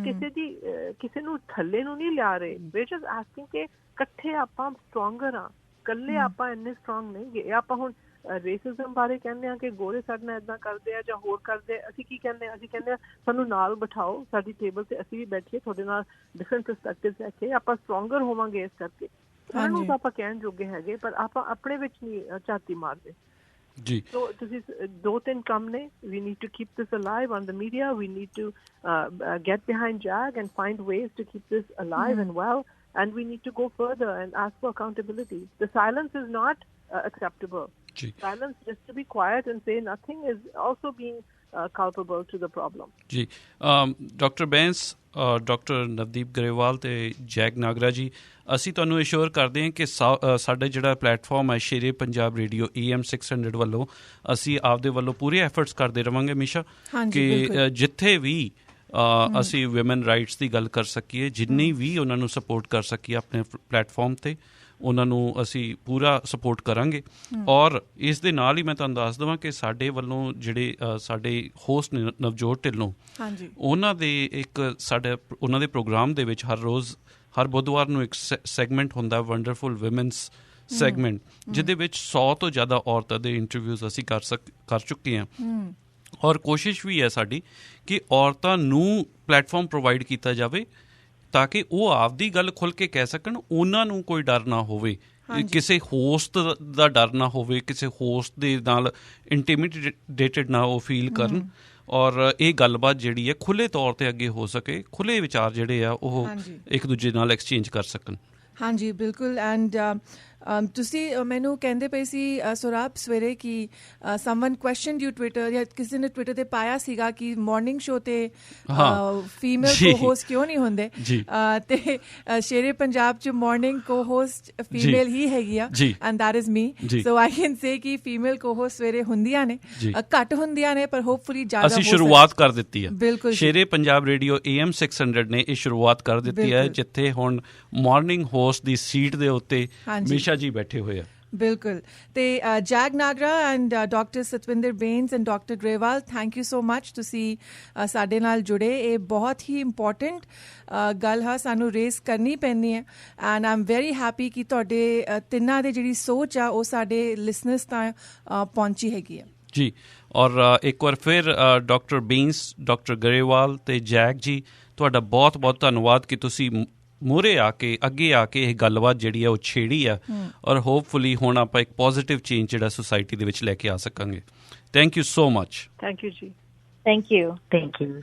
ਕਿਸੇ ਨੂੰ ਥੱਲੇ ਨੂੰ ਨਹੀਂ ਲਿਆ ਰਹੇ। ਵੀ ਜਸਟ ਆਸਕਿੰਗ ਕਿ ਇਕੱਠੇ ਆਪਾਂ ਸਟਰੋਂਗਰ ਹਾਂ, ਇਕੱਲੇ ਆਪਾਂ ਇੰਨੇ ਸਟਰੋਂਗ ਨਹੀਂ ਗੇ। ਆਪਾਂ ਹੁਣ ਰੇਸਿਜ਼ਮ ਬਾਰੇ ਕਹਿੰਦੇ ਹਾਂ ਕਿ ਗੋਰੇ ਸਾਡੇ ਨਾਲ ਏਦਾਂ ਕਰਦੇ ਆ ਜਾਂ ਹੋਰ ਕਰਦੇ ਆ। ਅਸੀਂ ਕੀ ਕਹਿੰਦੇ ਹਾਂ? ਅਸੀਂ ਕਹਿੰਦੇ ਹਾਂ ਸਾਨੂੰ ਨਾਲ ਬਿਠਾਓ ਸਾਡੀ ਟੇਬਲ ਤੇ, ਅਸੀਂ ਵੀ ਬੈਠੀਏ ਤੁਹਾਡੇ ਨਾਲ, ਡਿਫਰੈਂਟ ਪਰਸਪੈਕਟਿਵ ਲੈ ਕੇ ਆਪਾਂ ਸਟਰੋਂਗਰ ਹੋਵਾਂਗੇ। ਇਸ ਕਰਕੇ ਸਾਨੂੰ ਤਾਂ ਆਪਾਂ ਕਹਿਣ ਜੋਗੇ ਹੈਗੇ, ਪਰ ਆਪਾਂ ਆਪਣੇ ਵਿੱਚ ਨਹੀਂ ਝਾਤੀ ਮਾਰਦੇ ਜੀ। ਸੋ ਤੁਸੀਂ 2-3 ਕੰਮ ਨੇ। We need to keep this alive on the media. We need to get behind JAG and find ways to keep this alive and well. And we need to go further and ask for accountability. The silence is not acceptable. Silence, just to be quiet and say nothing, is also being culpable to the problem. ਜੀ ਡਾਕਟਰ ਬੈਂਸ, ਡਾਕਟਰ ਨਵਦੀਪ ਗਰੇਵਾਲ ਤੇ ਜੈਗ ਨਾਗਰਾ ਜੀ, ਅਸੀਂ ਤੁਹਾਨੂੰ ਅਸ਼ੋਰ ਕਰਦੇ ਹਾਂ ਕਿ ਸਾਡਾ ਜਿਹੜਾ ਪਲੇਟਫਾਰਮ ਹੈ ਸ਼ੇਰੇ ਪੰਜਾਬ ਰੇਡੀਓ AM 600 ਵੱਲੋਂ, ਅਸੀਂ ਆਪਦੇ ਵੱਲੋਂ ਪੂਰੇ ਐਫਰਟਸ ਕਰਦੇ ਰਹਾਂਗੇ ਹਮੇਸ਼ਾ ਕਿ ਜਿੱਥੇ ਵੀ ਅਸੀਂ ਵਿਮਨ ਰਾਈਟਸ ਦੀ ਗੱਲ ਕਰ ਸਕੀਏ, ਜਿੰਨੀ ਵੀ ਉਹਨਾਂ ਨੂੰ ਸਪੋਰਟ ਕਰ ਸਕੀਏ ਆਪਣੇ ਪਲੇਟਫਾਰਮ 'ਤੇ, ਉਹਨਾਂ ਨੂੰ ਅਸੀਂ ਪੂਰਾ ਸਪੋਰਟ ਕਰਾਂਗੇ। ਔਰ ਇਸ ਦੇ ਨਾਲ ਹੀ ਮੈਂ ਤੁਹਾਨੂੰ ਦੱਸ ਦੇਵਾਂ ਕਿ ਸਾਡੇ ਵੱਲੋਂ ਜਿਹੜੇ ਸਾਡੇ ਹੋਸਟ ਨੇ ਨਵਜੋਤ ਢਿੱਲੋਂ, ਉਹਨਾਂ ਦੇ ਉਹਨਾਂ ਦੇ ਪ੍ਰੋਗਰਾਮ ਦੇ ਵਿੱਚ ਹਰ ਬੁੱਧਵਾਰ ਨੂੰ ਇੱਕ ਸੈਗਮੈਂਟ ਹੁੰਦਾ, ਵੰਡਰਫੁਲ ਵਿਮਨਸ ਸੈਗਮੈਂਟ, ਜਿਹਦੇ ਵਿੱਚ 100 ਤੋਂ ਜ਼ਿਆਦਾ ਔਰਤਾਂ ਦੇ ਇੰਟਰਵਿਊਜ਼ ਅਸੀਂ ਕਰ ਚੁੱਕੇ ਹਾਂ। ਔਰ ਕੋਸ਼ਿਸ਼ ਵੀ ਹੈ ਸਾਡੀ ਕਿ ਔਰਤਾਂ ਨੂੰ ਪਲੇਟਫਾਰਮ ਪ੍ਰੋਵਾਈਡ ਕੀਤਾ ਜਾਵੇ ਤਾਂ ਕਿ ਉਹ ਆਪਦੀ ਗੱਲ ਖੁੱਲ੍ਹ ਕੇ ਕਹਿ ਸਕਣ, ਉਹਨਾਂ ਨੂੰ ਕੋਈ ਡਰ ਨਾ ਹੋਵੇ ਕਿਸੇ ਹੋਸਟ ਦਾ ਡਰ ਨਾ ਹੋਵੇ, ਕਿਸੇ ਹੋਸਟ ਦੇ ਨਾਲ ਇੰਟੀਮੀਡੇਟਡ ਨਾ ਉਹ ਫੀਲ ਕਰਨ, ਔਰ ਇਹ ਗੱਲਬਾਤ ਜਿਹੜੀ ਹੈ ਖੁੱਲ੍ਹੇ ਤੌਰ 'ਤੇ ਅੱਗੇ ਹੋ ਸਕੇ, ਖੁੱਲ੍ਹੇ ਵਿਚਾਰ ਜਿਹੜੇ ਆ ਉਹ ਇੱਕ ਦੂਜੇ ਨਾਲ ਐਕਸਚੇਂਜ ਕਰ ਸਕਣ। ਹਾਂਜੀ ਬਿਲਕੁਲ। ਐਂਡ ਤੁਸੀਂ ਮੈਨੂੰ ਕਹਿੰਦੇ ਪਏ ਸੀ ਸੁਰਾਬ ਸਵੇਰੇ ਕਿ ਸਮਵਨ ਕੁਐਸਚਨਡ ਯੂ ਟਵਿੱਟਰ, ਜਾਂ ਕਿਸੇ ਨੇ ਟਵਿੱਟਰ ਤੇ ਪਾਇਆ ਸੀਗਾ ਕਿ ਮਾਰਨਿੰਗ ਸ਼ੋ ਤੇ ਫੀਮੇਲ ਕੋ ਹੋਸਟ ਕਿਉਂ ਨਹੀਂ ਹੁੰਦੇ, ਤੇ ਸ਼ੇਰੇ ਪੰਜਾਬ 'ਚ ਮਾਰਨਿੰਗ ਕੋ ਹੋਸਟ ਫੀਮੇਲ ਹੀ ਹੈਗੀ ਆ, and that is me. So I can say ਕਿ ਫੀਮੇਲ ਕੋ ਹੋਸਟ ਸਵੇਰੇ ਹੁੰਦੀਆਂ ਨੇ, ਘੱਟ ਹੁੰਦੀਆਂ ਨੇ, ਪਰ ਹੋਪਫੁਲੀ ਜ਼ਿਆਦਾ। ਅਸੀਂ ਸ਼ੁਰੂਆਤ ਕਰ ਦਿੱਤੀ ਹੈ, ਬਿਲਕੁਲ। ਸ਼ੇਰੇ ਪੰਜਾਬ ਰੇਡੀਓ AM 600 ਨੇ ਇਹ ਸ਼ੁਰੂਆਤ ਕਰ ਦਿੱਤੀ ਹੈ, ਜਿੱਥੇ ਹੁਣ ਮਾਰਨਿੰਗ ਹੋਸਟ ਦੀ ਸੀਟ ਦੇ ਉੱਤੇ ਹਮੇਸ਼ਾ ਜੀ ਬੈਠੇ ਹੋਏ ਆ। ਬਿਲਕੁਲ। ਤੇ Jag Nagra and doctor Satwinder Bains and doctor Grewal, thank you so much, ਤੁਸੀਂ ਸਾਡੇ ਨਾਲ ਜੁੜੇ। ਇਹ ਬਹੁਤ ਹੀ ਇੰਪੋਰਟੈਂਟ ਗੱਲ ਹੈ, ਸਾਨੂੰ ਰੇਸ ਕਰਨੀ ਪੈਂਦੀ ਹੈ, and I am very happy ਕਿ ਤੁਹਾਡੇ ਤਿੰਨਾਂ ਦੀ ਜਿਹੜੀ ਸੋਚ ਆ ਉਹ ਸਾਡੇ ਲਿਸਨਰਸ ਤਾਂ ਪਹੁੰਚੀ ਹੈਗੀ ਆ ਜੀ। ਔਰ ਇੱਕ ਵਾਰ ਫਿਰ ਡਾਕਟਰ ਬੇਨਸ, ਡਾਕਟਰ ਗਰੇਵਾਲ ਤੇ ਜੈਗ ਜੀ, ਤੁਹਾਡਾ ਬਹੁਤ ਬਹੁਤ ਧੰਨਵਾਦ ਕਿ ਤੁਸੀਂ ਮੂਹਰੇ ਆ ਕੇ, ਅੱਗੇ ਆ ਕੇ ਇਹ ਗੱਲਬਾਤ ਜਿਹੜੀ ਆ ਉਹ ਛੇੜੀ ਆ, ਔਰ ਹੋਪਫੁਲੀ ਹੁਣ ਆਪਾਂ ਇੱਕ ਪੋਜ਼ੀਟਿਵ ਚੇਂਜ ਜਿਹੜਾ ਸੋਸਾਇਟੀ ਦੇ ਵਿੱਚ ਲੈ ਕੇ ਆ ਸਕਾਂਗੇ। Thank you so much. Thank you ਜੀ। Thank you. Thank you.